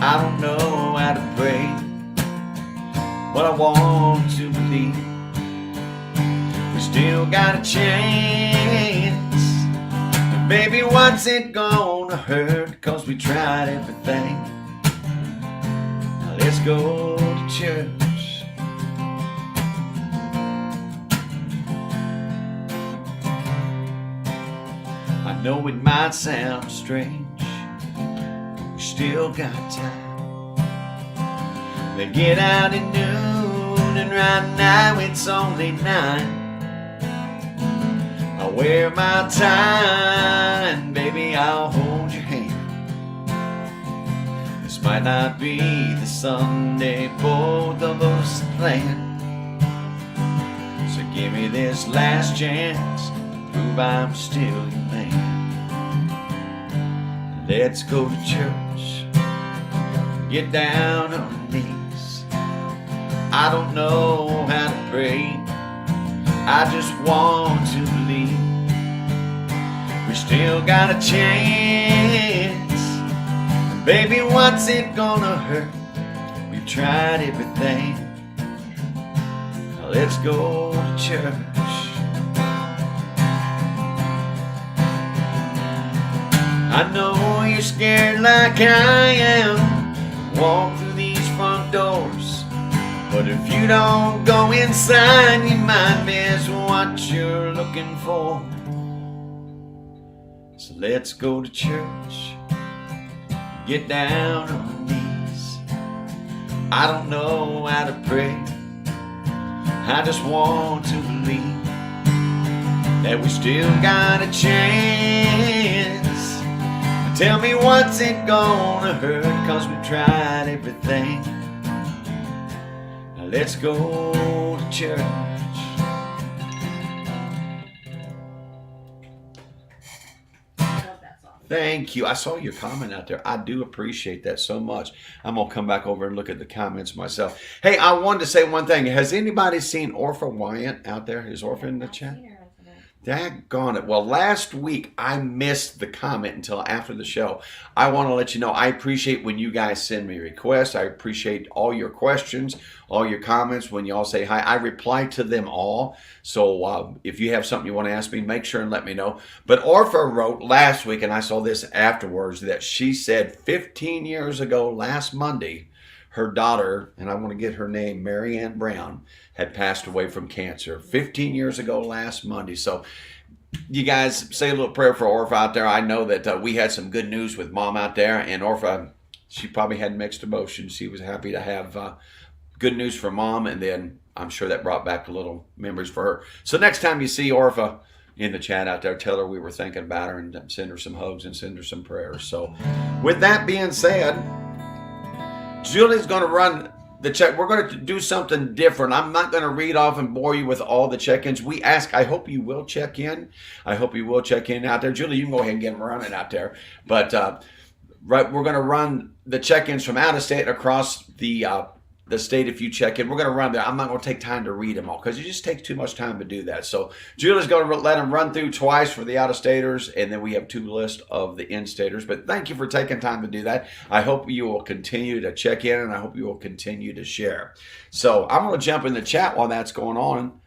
I don't know how to pray, but I want to believe we still got a chance. And baby, what's it gonna hurt? 'Cause we tried everything. Now let's let's go to church. I know it might sound strange, we still got time. They get out at noon and right now it's only 9. I'll wear my tie and baby I'll hold your hand. This might not be the Sunday both of us planned, so give me this last chance to prove I'm still your man. Let's go to church, get down on our knees. I don't know how to pray, I just want to believe we still got a chance. Baby, what's it gonna hurt? We've tried everything. Now let's go to church. I know you're scared like I am, walk through these front doors, but if you don't go inside, you might miss what you're looking for. So let's go to church, get down on our knees. I don't know how to pray, I just want to believe that we still got a chance. Tell me what's it gonna hurt, 'cause we tried everything. Now let's go to church. I love that song. Thank you. I saw your comment out there. I do appreciate that so much. I'm going to come back over and look at the comments myself. Hey, I wanted to say one thing. Has anybody seen Orpha Wyant out there? Is Orpha in the chat? Daggone it. Well, last week I missed the comment until after the show. I want to let you know I appreciate when you guys send me requests. I appreciate all your questions, all your comments. When you all say hi, I reply to them all. So if you have something you want to ask me, make sure and let me know. But Orpha wrote last week, and I saw this afterwards, that she said 15 years ago last Monday, her daughter, and I want to get her name, Mary Ann Brown, had passed away from cancer 15 years ago last Monday. So you guys say a little prayer for Orpha out there. I know that we had some good news with Mom out there, and Orpha, she probably had mixed emotions. She was happy to have good news for Mom, and then I'm sure that brought back a little memories for her. So next time you see Orpha in the chat out there, tell her we were thinking about her and send her some hugs and send her some prayers. So with that being said, Julie's going to run the check. We're going to do something different. I'm not going to read off and bore you with all the check-ins. We ask, I hope you will check in. I hope you will check in out there. Julie, you can go ahead and get them running out there. But right, we're going to run the check-ins from out of state across the state. If you check in, we're going to run there. I'm not going to take time to read them all because it just takes too much time to do that. So Julie's going to let them run through twice for the out-of-staters, and then we have 2 lists of the in-staters. But thank you for taking time to do that. I hope you will continue to check in, and I hope you will continue to share. So I'm going to jump in the chat while that's going on.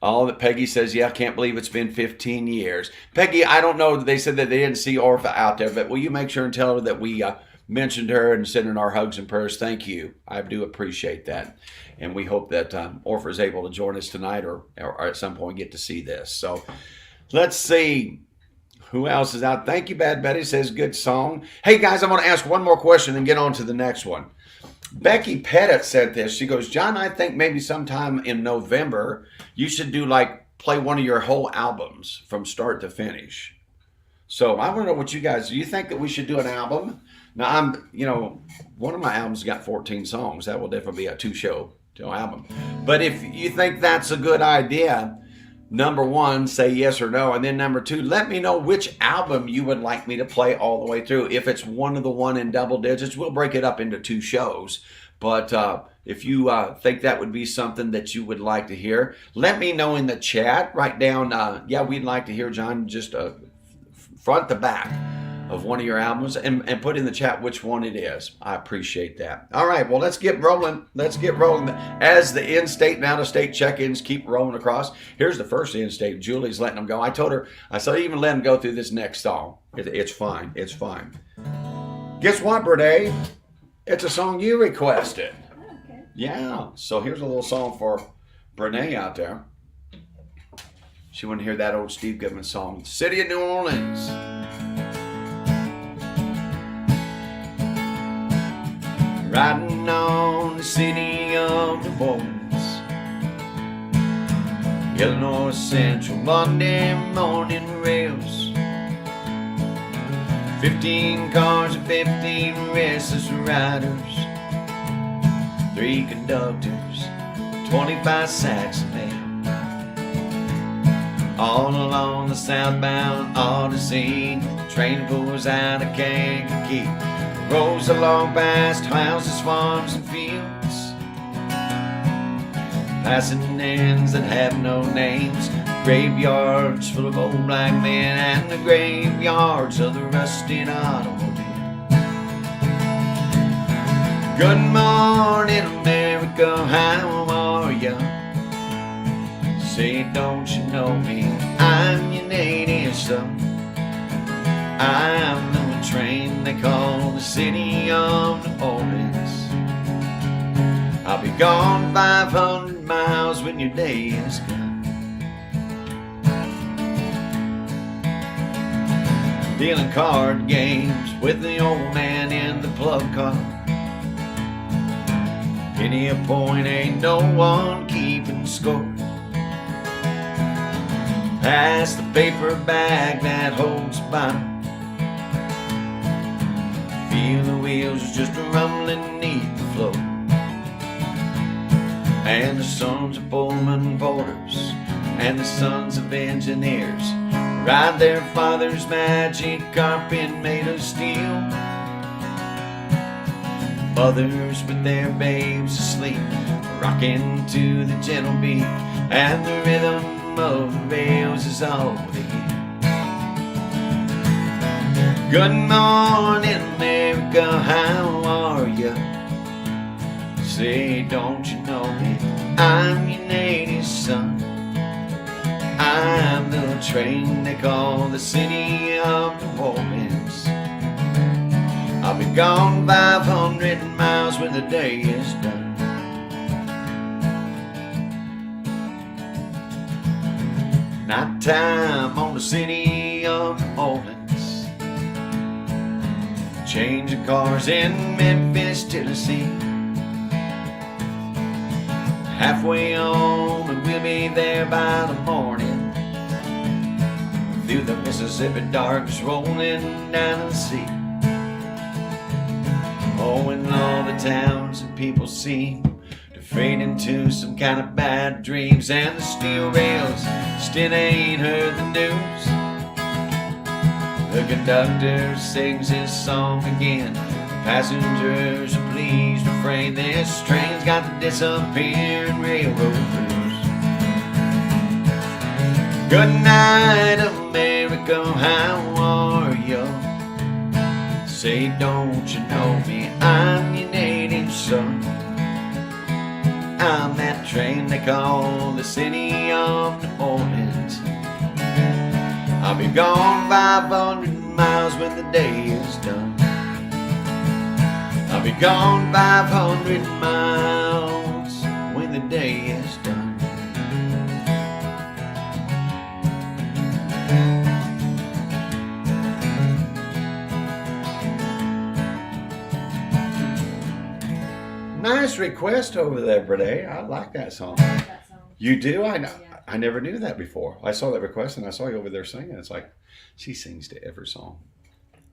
All that Peggy says, yeah, I can't believe it's been 15 years. Peggy, I don't know. They said that they didn't see Orpha out there, but will you make sure and tell her that we mentioned her and sending our hugs and prayers? Thank you. I do appreciate that. And we hope that Orpha is able to join us tonight or at some point get to see this. So let's see. Who else is out? Thank you, Bad Betty says, good song. Hey, guys, I'm going to ask one more question and get on to the next one. Becky Pettit said this. She goes, John, I think maybe sometime in November, you should do play one of your whole albums from start to finish. So I want to know what you guys, do you think that we should do an album? Now, one of my albums got 14 songs. That will definitely be a 2-show album. But if you think that's a good idea, number 1, say yes or no. And then number 2, let me know which album you would like me to play all the way through. If it's one of the one in double digits, we'll break it up into 2 shows. But if you think that would be something that you would like to hear, let me know in the chat. Write down, yeah, we'd like to hear, John, just front to back of one of your albums, and put in the chat which one it is. I appreciate that. All right, well, let's get rolling. Let's get rolling. As the in-state and out-of-state check-ins keep rolling across, here's the first in-state. Julie's letting them go. I told her, I said, even let them go through this next song. It's fine. It's fine. Guess what, Brede? It's a song you requested. Oh, okay. Yeah. So here's a little song for Brene out there. She wanted to hear that old Steve Goodman song, City of New Orleans. Riding on the city of New Orleans, Illinois Central Monday morning rails. 15 cars and 15 restless riders, 3 conductors, 25 sacks of mail. All along the southbound Odyssey, the train pulls out of Kankakee, rolls along past houses, farms, and fields, passing inns that have no names, graveyards full of old black men, and the graveyards of the rusted automobile. Good morning, America, how are ya? Say, don't you know me? I'm your native son. I'm the train they call the city of New Orleans. I'll be gone 500 miles when your day is gone. Dealing card games with the old man in the plug car. Penny a point, ain't no one keeping score. Pass the paper bag that holds by. Feel the wheels just rumbling neath the floor. And the sons of Pullman porters and the sons of engineers ride their father's magic carpet made of steel. Mothers with their babes asleep, rocking to the gentle beat, and the rhythm of the rails is all they hear. Good morning, America, how are ya? Say, don't you know me? I'm your native son. I'm the train they call the city of New Orleans. I'll be gone 500 miles when the day is done. Night time on the city of New Orleans. Change of cars in Memphis, Tennessee. Halfway home and we'll be there by the morning. Through the Mississippi darks rolling down the sea. Oh, and all the towns and people seem to fade into some kind of bad dreams. And the steel rails still ain't heard the news. The conductor sings his song again. Passengers, please refrain. This train's got to disappear in railroad crews. Good night, America, how are you? Say, don't you know me? I'm your native son. I'm that train they call the city of New Orleans. I'll be gone 500 miles when the day is done. I'll be gone 500 miles when the day is done. Nice request over there, Brene. I like that song. I like that song. You do? Yeah. I never knew that before. I saw that request and I saw you over there singing. It's like she sings to every song.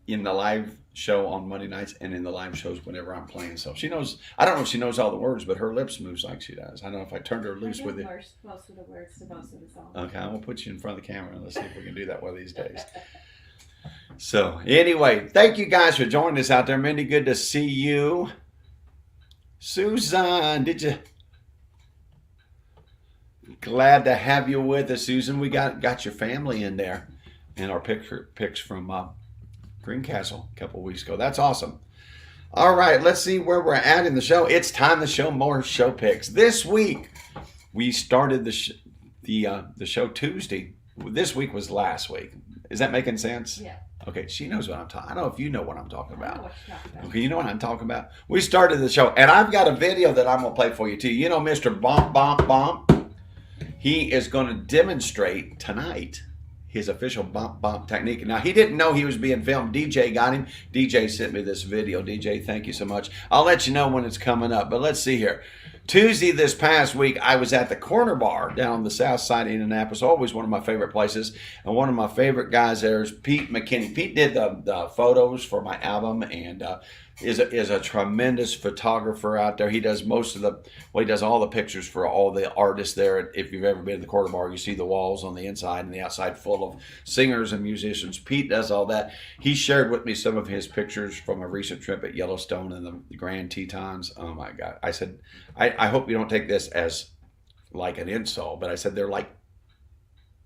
In the live show on Monday nights and in the live shows whenever I'm playing. So she knows, I don't know if she knows all the words, but her lips moves like she does. I don't know if I turned her loose with it. Most of the words to most of the songs. Okay, I'm going to put you in front of the camera and let's see if we can do that one of these days. So anyway, thank you guys for joining us out there. Mindy, good to see you. Susan, did you? Glad to have you with us, Susan. We got your family in there in our pics from Greencastle a couple of weeks ago. That's awesome. All right, let's see where we're at in the show. It's time to show more show pics. This week we started the show Tuesday. This week was last week. Is that making sense? Yeah. Okay, she knows what I'm talking. I don't know if you know what I'm talking I know about. what you're talking about. Okay, you know what I'm talking about. We started the show, and I've got a video that I'm gonna play for you too. You know, Mr. Bump Bump Bump. He is going to demonstrate tonight his official bump bump technique. Now, he didn't know he was being filmed. DJ got him. DJ sent me this video. DJ, thank you so much. I'll let you know when it's coming up. But let's see here. Tuesday this past week, I was at the Corner Bar down on the south side of Indianapolis. Always one of my favorite places. And one of my favorite guys there is Pete McKinney. Pete did the photos for my album and is a tremendous photographer out there. He does he does all the pictures for all the artists there. If you've ever been to the Corner Bar, you see the walls on the inside and the outside full of singers and musicians. Pete does all that. He shared with me some of his pictures from a recent trip at Yellowstone and the Grand Tetons. Oh my God. I said, I hope you don't take this as like an insult, but I said they're like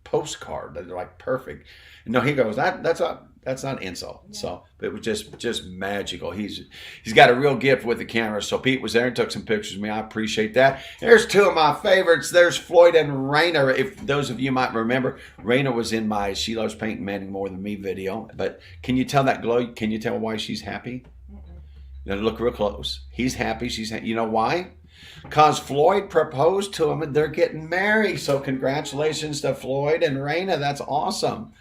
postcard. They're like perfect. No, he goes, that's not insult. Yeah. So it was just magical. He's got a real gift with the camera. So Pete was there and took some pictures of me. I appreciate that. There's two of my favorites. There's Floyd and Raina. If those of you might remember, Raina was in my She Loves Painting Man More Than Me video. But can you tell that glow? Can you tell why she's happy? Now look real close. He's happy. She's happy. You know why? Because Floyd proposed to him and they're getting married. So congratulations to Floyd and Raina. That's awesome.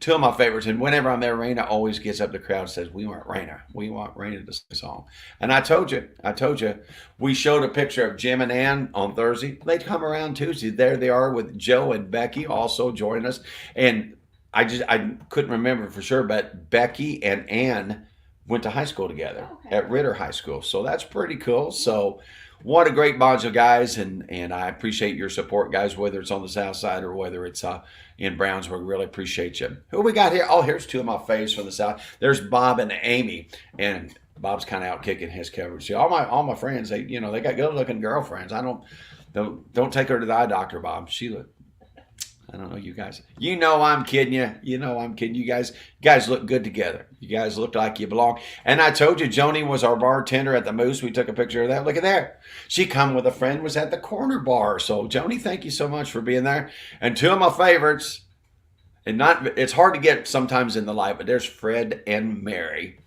Two of my favorites. And whenever I'm there, Raina always gets up the crowd and says, we want Raina to sing a song. And I told you, we showed a picture of Jim and Ann on Thursday. They'd come around Tuesday. There they are with Joe and Becky also joining us. And I couldn't remember for sure, but Becky and Ann went to high school together at Ritter High School. So that's pretty cool. So what a great bunch of guys, and I appreciate your support, guys, whether it's on the south side or whether it's in Brownsburg. Really appreciate you. Who we got here? Oh, here's two of my faves from the south. There's Bob and Amy, and Bob's kind of out kicking his coverage. See, all my friends, they got good-looking girlfriends. Don't take her to the eye doctor, Bob. I don't know, you guys. You know I'm kidding you. You guys look good together. You guys look like you belong. And I told you, Joni was our bartender at the Moose. We took a picture of that. Look at there. She come with a friend, was at the Corner Bar. So, Joni, thank you so much for being there. And two of my favorites, it's hard to get sometimes in the light, but there's Fred and Mary.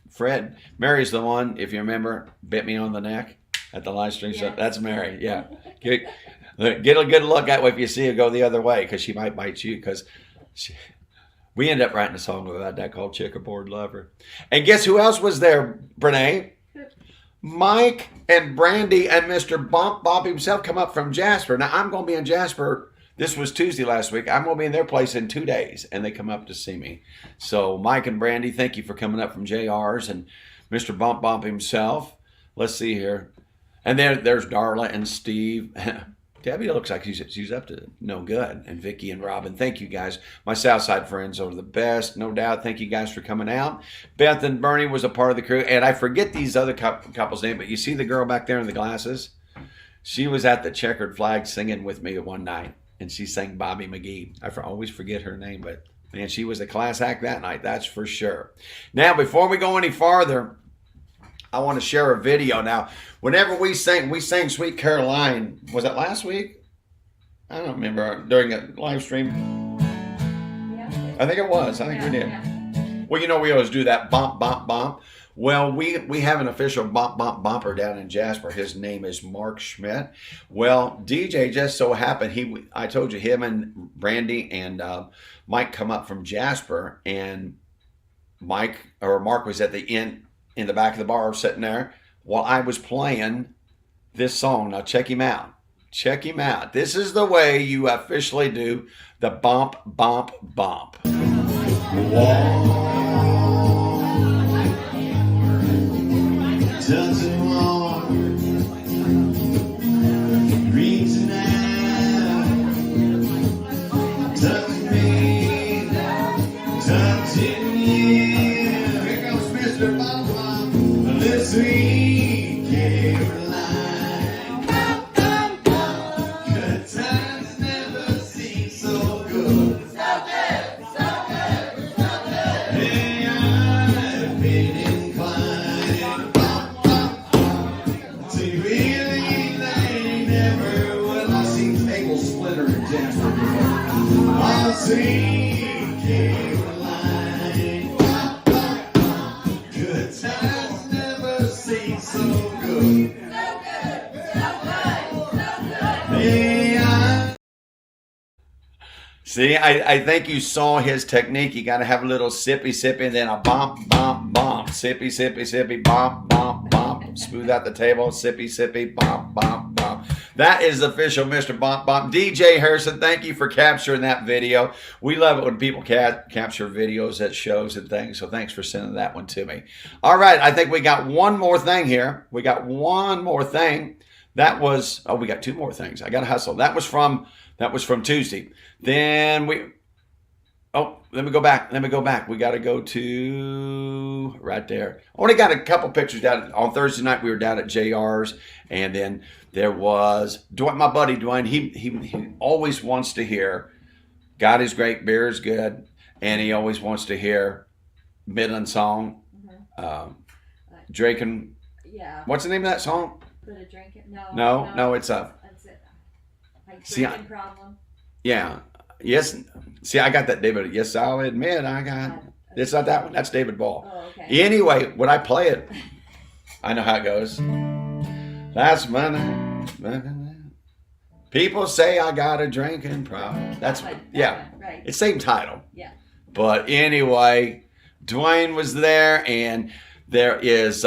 Mary's the one, if you remember, bit me on the neck at the live stream. Yes. So that's Mary, yeah. Get a good look at her if you see her go the other way, because she might bite you. Because we ended up writing a song about that called Checkerboard Lover. And guess who else was there, Brene? Mike and Brandy and Mr. Bump Bump himself come up from Jasper. Now, I'm going to be in Jasper. This was Tuesday last week. I'm going to be in their place in 2 days, and they come up to see me. So, Mike and Brandy, thank you for coming up from JR's and Mr. Bump Bump himself. Let's see here. And there's Darla and Steve. Debbie looks like she's up to no good. And Vicky and Robin, thank you guys. My Southside friends are the best, no doubt. Thank you guys for coming out. Beth and Bernie was a part of the crew. And I forget these other couples' name, but you see the girl back there in the glasses? She was at the Checkered Flag singing with me one night. And she sang Bobby McGee. I always forget her name, but man, she was a class act that night, that's for sure. Now, before we go any farther, I want to share a video. Now, whenever we sang Sweet Caroline. Was it last week? I don't remember. During a live stream? Yeah. I think it was. I think we did. Yeah. Well, we always do that bump, bump, bump. Well, we have an official bump, bump, bumper down in Jasper. His name is Mark Schmidt. Well, DJ just so happened, I told you, him and Brandy and Mike come up from Jasper, and Mark was at the end, in the back of the bar sitting there while I was playing this song. Now check him out. Check him out. This is the way you officially do the bump, bump, bump. Sweet Caroline, good times never seem so good. So good, so good, so good. Hey, I've been inclined to believe that he never will. I've seen Abel Splinter in Jasper before. Oh, sweet Caroline. times never seem so good. Hey, See, I think you saw his technique. You got to have a little sippy, and then a bump, bump, bump. Sippy, bump, bump, bump. Smooth out the table. Sippy, bump, bump, bump. That is the official Mr. Bump, Bump. DJ Harrison, thank you for capturing that video. We love it when people capture videos at shows and things, so thanks for sending that one to me. All right, I think we got one more thing here. We got one more thing. That was, we got two more things. I got to hustle. That was from Tuesday. Then let me go back. We got to go to right there. Only got a couple pictures down. On Thursday night, we were down at JR's. And then there was Dwayne, my buddy Dwayne. He always wants to hear God is great, beer is good. And he always wants to hear Midland song. Drinking. Yeah. What's the name of that song? Put a drink in. No, it's a. That's it. Like See, drinking problem. Yeah. Yes. See, I got that David. Yes, I'll admit I got. It's not that one. That's David Ball. Oh, okay. Anyway, when I play it, I know how it goes. Last Monday, people say I got a drinking problem. That's yeah. Right. It's same title. Yeah. But anyway, Dwayne was there, and there is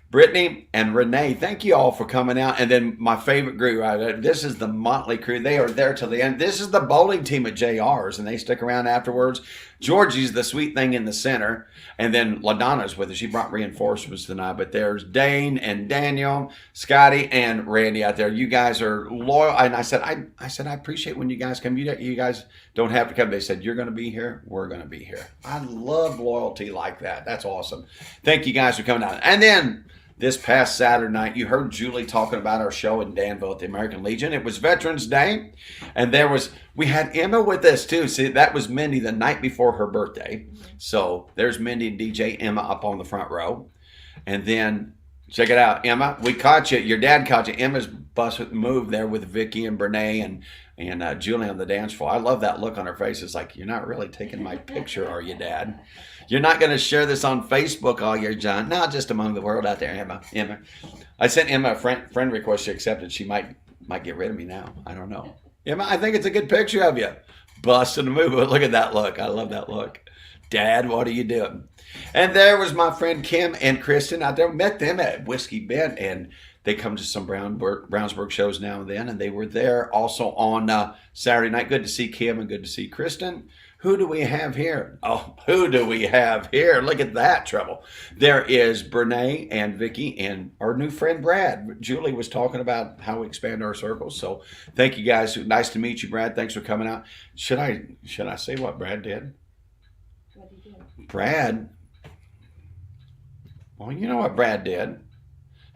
Brittany and Renee. Thank you all for coming out. And then my favorite group, right? This is the Motley Crew. They are there till the end. This is the bowling team at JR's, and they stick around afterwards. Georgie's the sweet thing in the center. And then LaDonna's with us. She brought reinforcements tonight. But there's Dane and Daniel, Scotty, and Randy out there. You guys are loyal. And I said, I appreciate when you guys come. You guys don't have to come. They said, you're going to be here. We're going to be here. I love loyalty like that. That's awesome. Thank you guys for coming out. And then this past Saturday night, you heard Julie talking about our show in Danville at the American Legion. It was Veterans Day, and we had Emma with us too. See, that was Mindy the night before her birthday. So there's Mindy and DJ Emma up on the front row. And then, check it out, Emma, we caught you. Your dad caught you. Emma's bus moved there with Vicky and Brene and Julie on the dance floor. I love that look on her face. It's like, you're not really taking my picture, are you, Dad? You're not going to share this on Facebook all year, John. No, just among the world out there, Emma. I sent Emma a friend request. She accepted. She might get rid of me now. I don't know. Emma, I think it's a good picture of you. Busting a move. Look at that look. I love that look. Dad, what are you doing? And there was my friend Kim and Kristen out there. Met them at Whiskey Bend, and they come to some Brownsburg shows now and then, and they were there also on Saturday night. Good to see Kim and good to see Kristen. Who do we have here? Oh, who do we have here? Look at that trouble. There is Brene and Vicky and our new friend Brad. Julie was talking about how we expand our circles. So thank you guys. Nice to meet you, Brad. Thanks for coming out. Should I say what Brad did? What did you do? Brad. Well, you know what Brad did.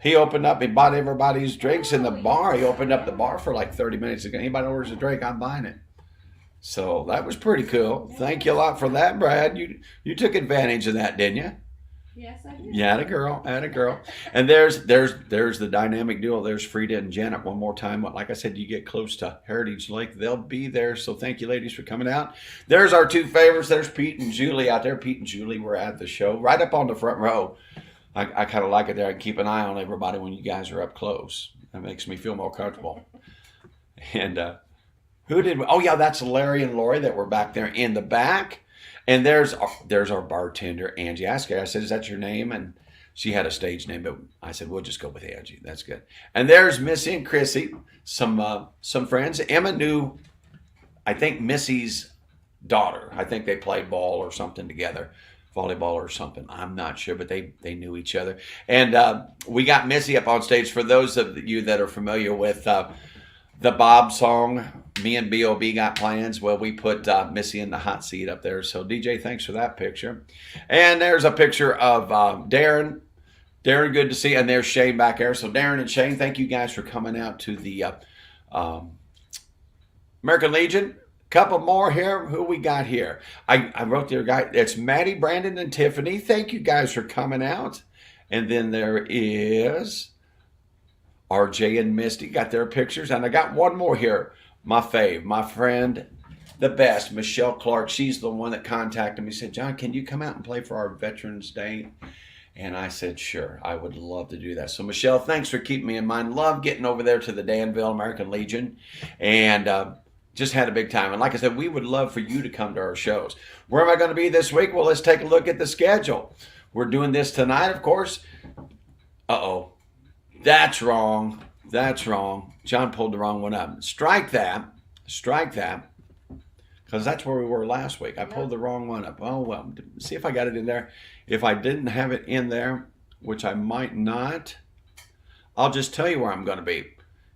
He opened up, he bought everybody's drinks in the bar. He opened up the bar for like 30 minutes ago. Anybody orders a drink, I'm buying it. So that was pretty cool. Thank you a lot for that, Brad. You took advantage of that, didn't you? Yes, I did. Yeah, atta girl. And there's the dynamic duo. There's Frida and Janet one more time. Like I said, you get close to Heritage Lake, they'll be there. So thank you, ladies, for coming out. There's our two favorites. There's Pete and Julie out there. Pete and Julie were at the show right up on the front row. I kind of like it there. I keep an eye on everybody when you guys are up close. That makes me feel more comfortable. And who did we? Oh, yeah, that's Larry and Lori that were back there in the back. And there's our bartender, Angie. I asked her, I said, is that your name? And she had a stage name, but I said, we'll just go with Angie. That's good. And there's Missy and Chrissy, some friends. Emma knew, I think, Missy's daughter. I think they played ball or something together. Volleyball or something. I'm not sure, but they knew each other. And we got Missy up on stage. For those of you that are familiar with the Bob song, Me and B.O.B. Got Plans, well, we put Missy in the hot seat up there. So, DJ, thanks for that picture. And there's a picture of Darren. Darren, good to see you. And there's Shane back there. So, Darren and Shane, thank you guys for coming out to the American Legion. Couple more here. Who we got here? I wrote their guy. It's Maddie, Brandon, and Tiffany. Thank you guys for coming out. And then there is RJ and Misty. Got their pictures. And I got one more here. My fave, my friend, the best, Michelle Clark. She's the one that contacted me. Said, John, can you come out and play for our Veterans Day? And I said, sure, I would love to do that. So Michelle, thanks for keeping me in mind. Love getting over there to the Danville American Legion, and just had a big time. And like I said, we would love for you to come to our shows. Where am I going to be this week? Well, let's take a look at the schedule. We're doing this tonight, of course. Uh-oh. That's wrong. That's wrong. John pulled the wrong one up. Strike that. Strike that. Because that's where we were last week. I pulled the wrong one up. Oh, well, see if I got it in there. If I didn't have it in there, which I might not, I'll just tell you where I'm going to be.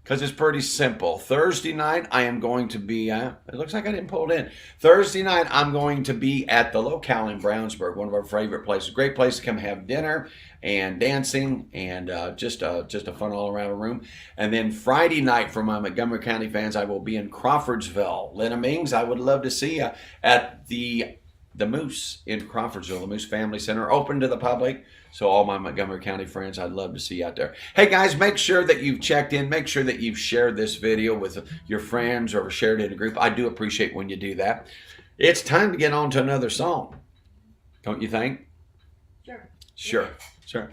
Because it's pretty simple. Thursday night, I am going to be, it looks like I didn't pull it in. Thursday night, I'm going to be at the Locale in Brownsburg, one of our favorite places. Great place to come have dinner and dancing and just a fun all-around room. And then Friday night, for my Montgomery County fans, I will be in Crawfordsville. Lena Mings, I would love to see you at the Moose in Crawfordsville, the Moose Family Center, open to the public. So all my Montgomery County friends, I'd love to see you out there. Hey guys, make sure that you've checked in. Make sure that you've shared this video with your friends or shared it in a group. I do appreciate when you do that. It's time to get on to another song. Don't you think? Sure. Sure, sure.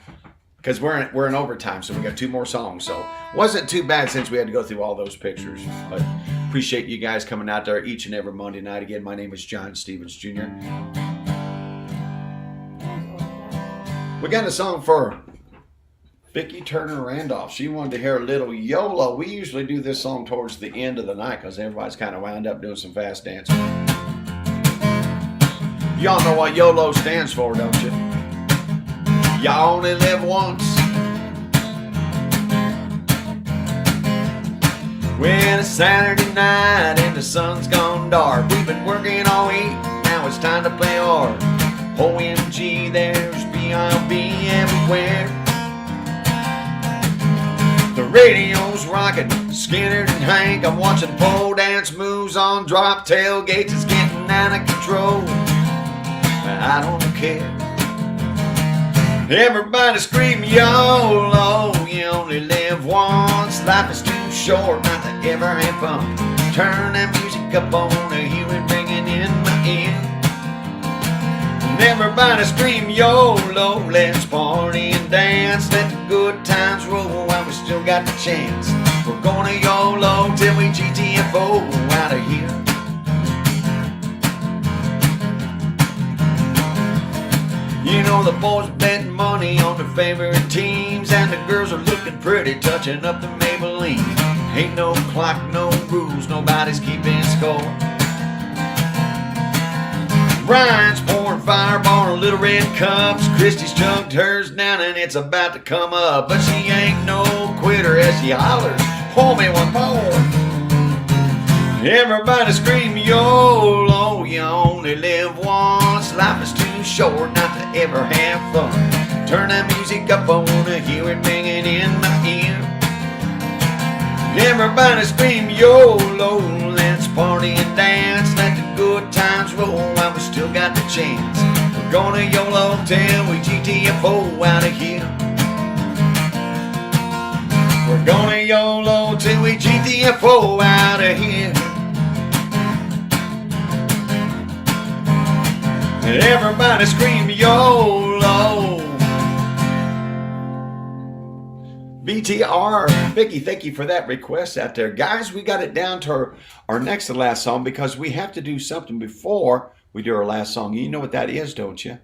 Because we're in overtime, so we got 2 more songs. So wasn't too bad since we had to go through all those pictures. But appreciate you guys coming out there each and every Monday night. Again, my name is John Stevens Jr. We got a song for Vicki Turner Randolph. She wanted to hear a little YOLO. We usually do this song towards the end of the night because everybody's kind of wound up doing some fast dancing. Y'all know what YOLO stands for, don't you? You only live once. When it's Saturday night and the sun's gone dark, we've been working all week, now it's time to play hard. OMG, there's B.I.B. everywhere. The radio's rocking, Skinner and Hank. I'm watching pole dance moves on drop tailgates. It's getting out of control, but I don't care. Everybody scream YOLO, you only live once. Life is too short not to ever have fun. Turn that music up on to hear it ringing in my ear. Everybody scream YOLO, let's party and dance. Let the good times roll while we still got the chance. We're gonna YOLO till we GTFO out of here. You know the boys are betting money on their favorite teams, and the girls are looking pretty, touching up the Maybelline. Ain't no clock, no rules, nobody's keeping score. Brian's pouring Fireball in little red cups. Christy's chugged hers down and it's about to come up, but she ain't no quitter as she hollers, pour me one more. Everybody scream YOLO, you only live once. Life is too short not to ever have fun. Turn that music up, I wanna hear it ringing in my ear. Everybody scream YOLO, let's party and dance. Let the good times roll while we still got the chance. We're gonna YOLO till we GTFO out of here. We're gonna YOLO till we GTFO out of here. Everybody scream YOLO. BTR, Vicki, thank you for that request out there. Guys, we got it down to our next to last song because we have to do something before we do our last song. You know what that is, don't you?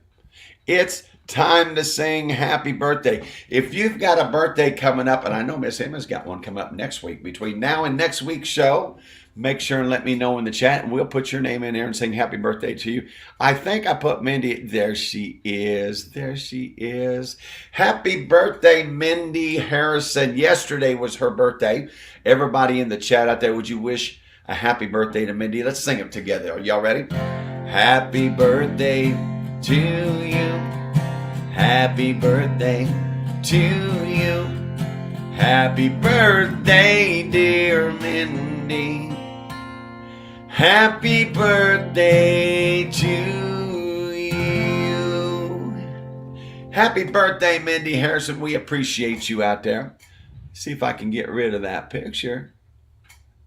It's time to sing happy birthday. If you've got a birthday coming up, and I know Miss Emma's got one coming up next week, between now and next week's show, make sure and let me know in the chat, and we'll put your name in there and sing happy birthday to you. I think I put Mindy. There she is. There she is. Happy birthday, Mindy Harrison. Yesterday was her birthday. Everybody in the chat out there, would you wish a happy birthday to Mindy? Let's sing it together. Are y'all ready? Happy birthday to you. Happy birthday to you. Happy birthday, dear Mindy. Happy birthday to you. Happy birthday, Mindy Harrison. We appreciate you out there. See if I can get rid of that picture.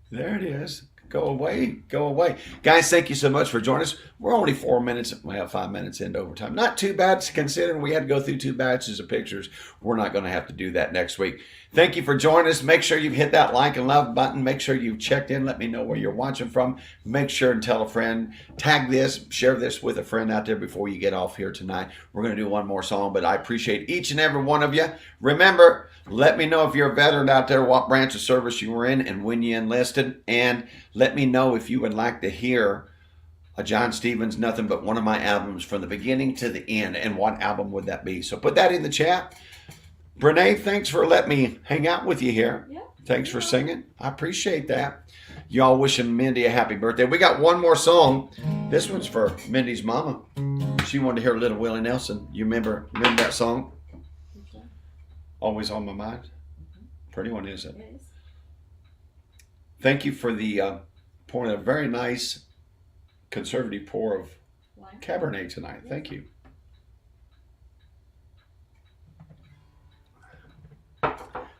There it is. Go away. Go away. Guys, thank you so much for joining us. We're only 4 minutes, we have 5 minutes into overtime. Not too bad considering we had to go through 2 batches of pictures. We're not going to have to do that next week. Thank you for joining us. Make sure you've hit that like and love button. Make sure you've checked in. Let me know where you're watching from. Make sure and tell a friend. Tag this. Share this with a friend out there before you get off here tonight. We're going to do one more song, but I appreciate each and every one of you. Remember, let me know if you're a veteran out there, what branch of service you were in and when you enlisted. And let me know if you would like to hear a John Stevens Nothing But One of my albums from the beginning to the end. And what album would that be? So put that in the chat. Brene, thanks for letting me hang out with you here. Yeah. Thanks for singing. I appreciate that. Y'all wishing Mindy a happy birthday. We got one more song. This one's for Mindy's mama. She wanted to hear Little Willie Nelson. You remember that song? Which one? Always on My Mind. Pretty one, isn't it? It is. Thank you for the pouring a very nice conservative pour of Wine. Cabernet tonight. Thank you.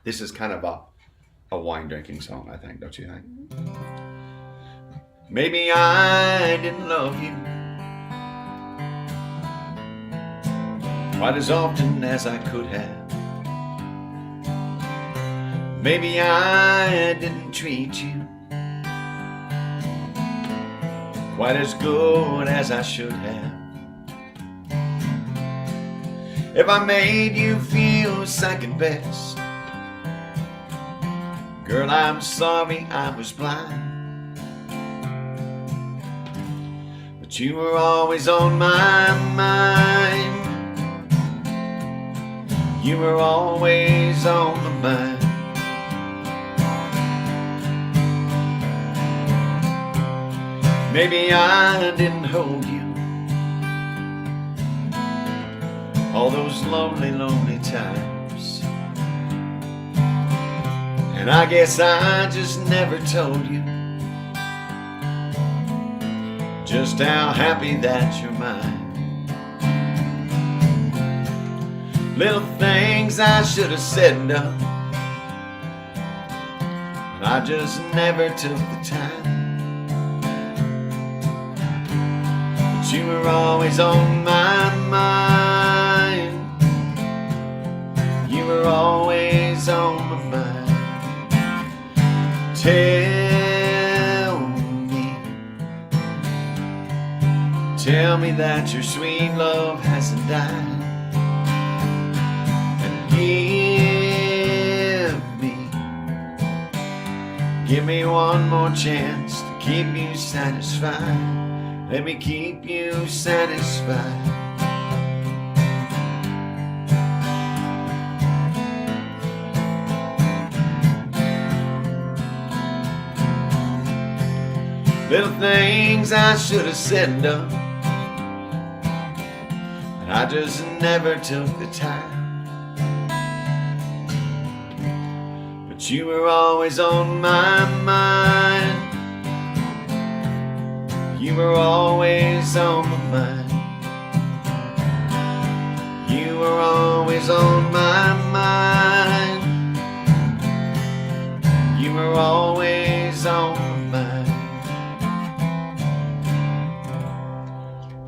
This is kind of a wine drinking song, I think, don't you think? Maybe I didn't love you quite as often as I could have. Maybe I didn't treat you quite as good as I should have. If I made you feel second best, girl, I'm sorry I was blind. But you were always on my mind. You were always on my mind. Maybe I didn't hold you all those lonely, lonely times. And I guess I just never told you just how happy that you're mine. Little things I should have said and done, but I just never took the time. But you were always on my mind. You were always on my mind. Tell me that your sweet love hasn't died. And give me one more chance to keep you satisfied. Let me keep you satisfied. Little things I should have said and done, but I just never took the time. But you were always on my mind. You were always on my mind. You were always on my mind. You were always on my mind.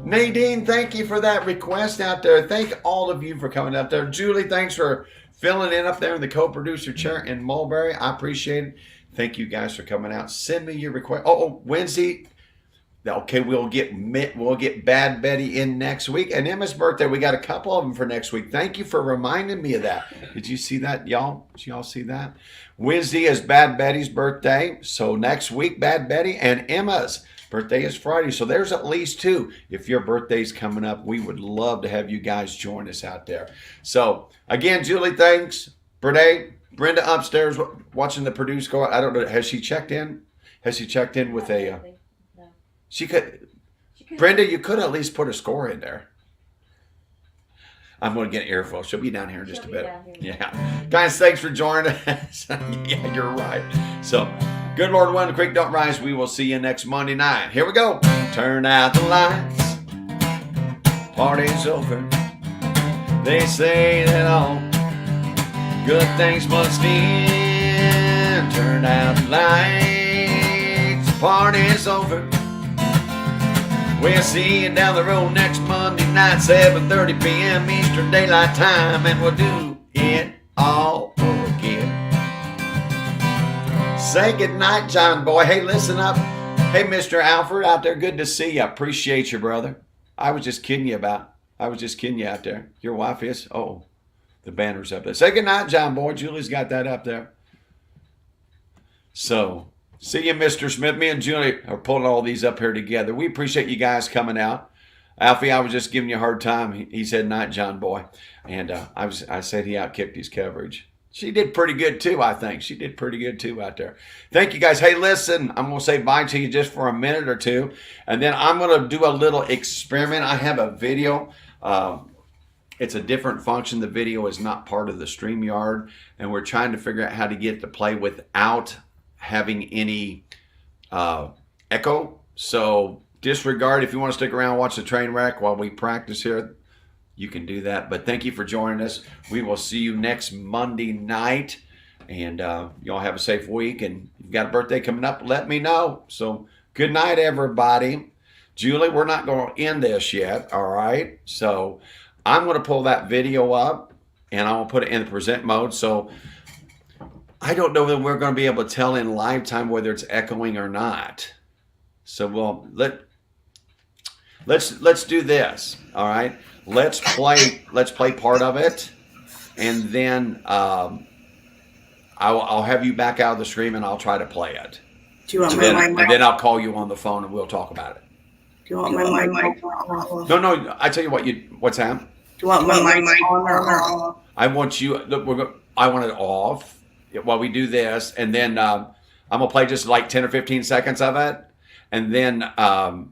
Nadine, thank you for that request out there. Thank all of you for coming out there. Julie, thanks for filling in up there in the co-producer chair in Mulberry. I appreciate it. Thank you guys for coming out. Send me your request. Oh, Wednesday. Okay, we'll get Bad Betty in next week. And Emma's birthday, we got a couple of them for next week. Thank you for reminding me of that. Did you see that, y'all? Did y'all see that? Wednesday is Bad Betty's birthday. So next week, Bad Betty and Emma's birthday is Friday. So there's at least two. If your birthday's coming up, we would love to have you guys join us out there. So again, Julie, thanks. Brenda upstairs watching the produce go. I don't know. Has she checked in? Has she checked in with a... No. She could. Brenda, you could at least put a score in there. I'm going to get an earful. She'll be down here in just a bit. Yeah. Guys, thanks for joining us. Yeah, you're right. So, good Lord, when the creek don't rise, we will see you next Monday night. Here we go. Turn out the lights. Party's over. They say that all good things must end. Turn out the lights. party's over. We'll see you down the road next Monday night, 7:30 p.m. Eastern Daylight Time, and we'll do it all again. Say goodnight, John boy. Hey, listen up. Hey, Mr. Alfred out there, good to see you. Appreciate you, brother. I was just kidding you out there. Your wife is? Oh, the banner's up there. Say goodnight, John boy. Julie's got that up there. So, see you, Mr. Smith. Me and Julie are pulling all these up here together. We appreciate you guys coming out. Alfie, I was just giving you a hard time. He said, night, John boy. And I said he outkicked his coverage. She did pretty good too, I think. She did pretty good too out there. Thank you guys. Hey, listen, I'm going to say bye to you just for a minute or two. And then I'm going to do a little experiment. I have a video. It's a different function. The video is not part of the StreamYard. And we're trying to figure out how to get it to play without having any echo. So disregard. If you want to stick around and watch the train wreck while we practice here, you can do that. But thank you for joining us. We will see you next Monday night. And y'all have a safe week. And if you've got a birthday coming up, let me know. So good night, everybody. Julie, we're not going to end this yet. All right. So I'm going to pull that video up. And I'm going to put it in the present mode. So I don't know that we're going to be able to tell in live time whether it's echoing or not. So let's do this. All right. Let's play part of it, and then I'll have you back out of the stream, and I'll try to play it. Do you want and then I'll call you on the phone, and we'll talk about it. Do you want my mic on? No. I tell you what. What's that? Do you want my mic on or off? I want you. I want it off while we do this, and then I'm gonna play just like 10 or 15 seconds of it, and then I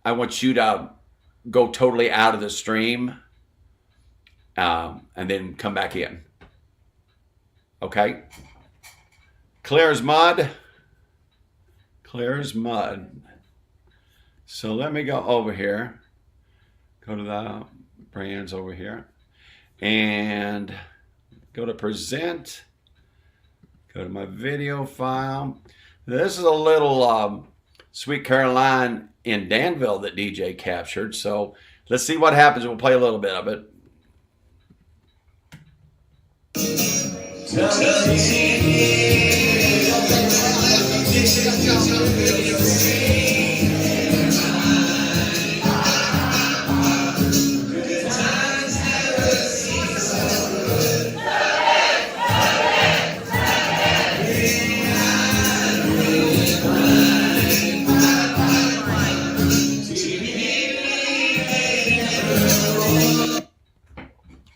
want you to go totally out of the stream and then come back in. Okay? Clear as mud. Clear as mud. So let me go over here. Go to the brands over here. And go to present. Go to my video file. This is a little Sweet Caroline in Danville that DJ captured. So let's see what happens. We'll play a little bit of it.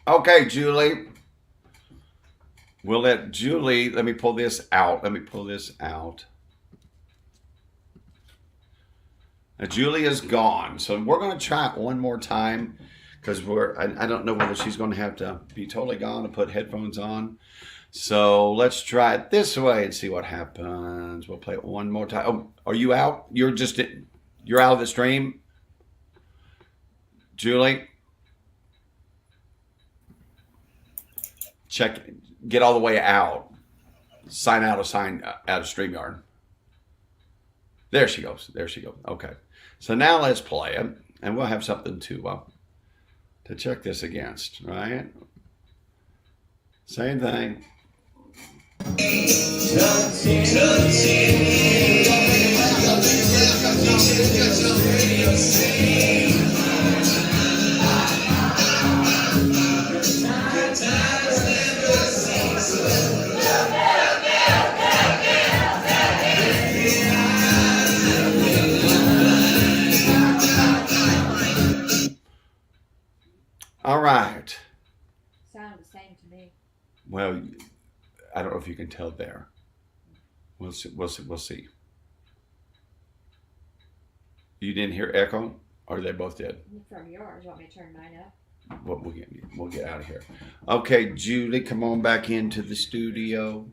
Okay, Julie. We'll let Julie, let me pull this out. Now, Julie is gone. So we're going to try it one more time because I don't know whether she's going to have to be totally gone and put headphones on. So let's try it this way and see what happens. We'll play it one more time. Oh, are you out? You're out of the stream? Julie? Check, get all the way out. Sign out of StreamYard. There she goes. Okay. So now let's play it, and we'll have something to check this against, right? Same thing. All right. Sound the same to me. Well, I don't know if you can tell there. We'll see. You didn't hear echo, or they both did? From yours. You want me to turn mine up? We'll get out of here. Okay, Julie, come on back into the studio.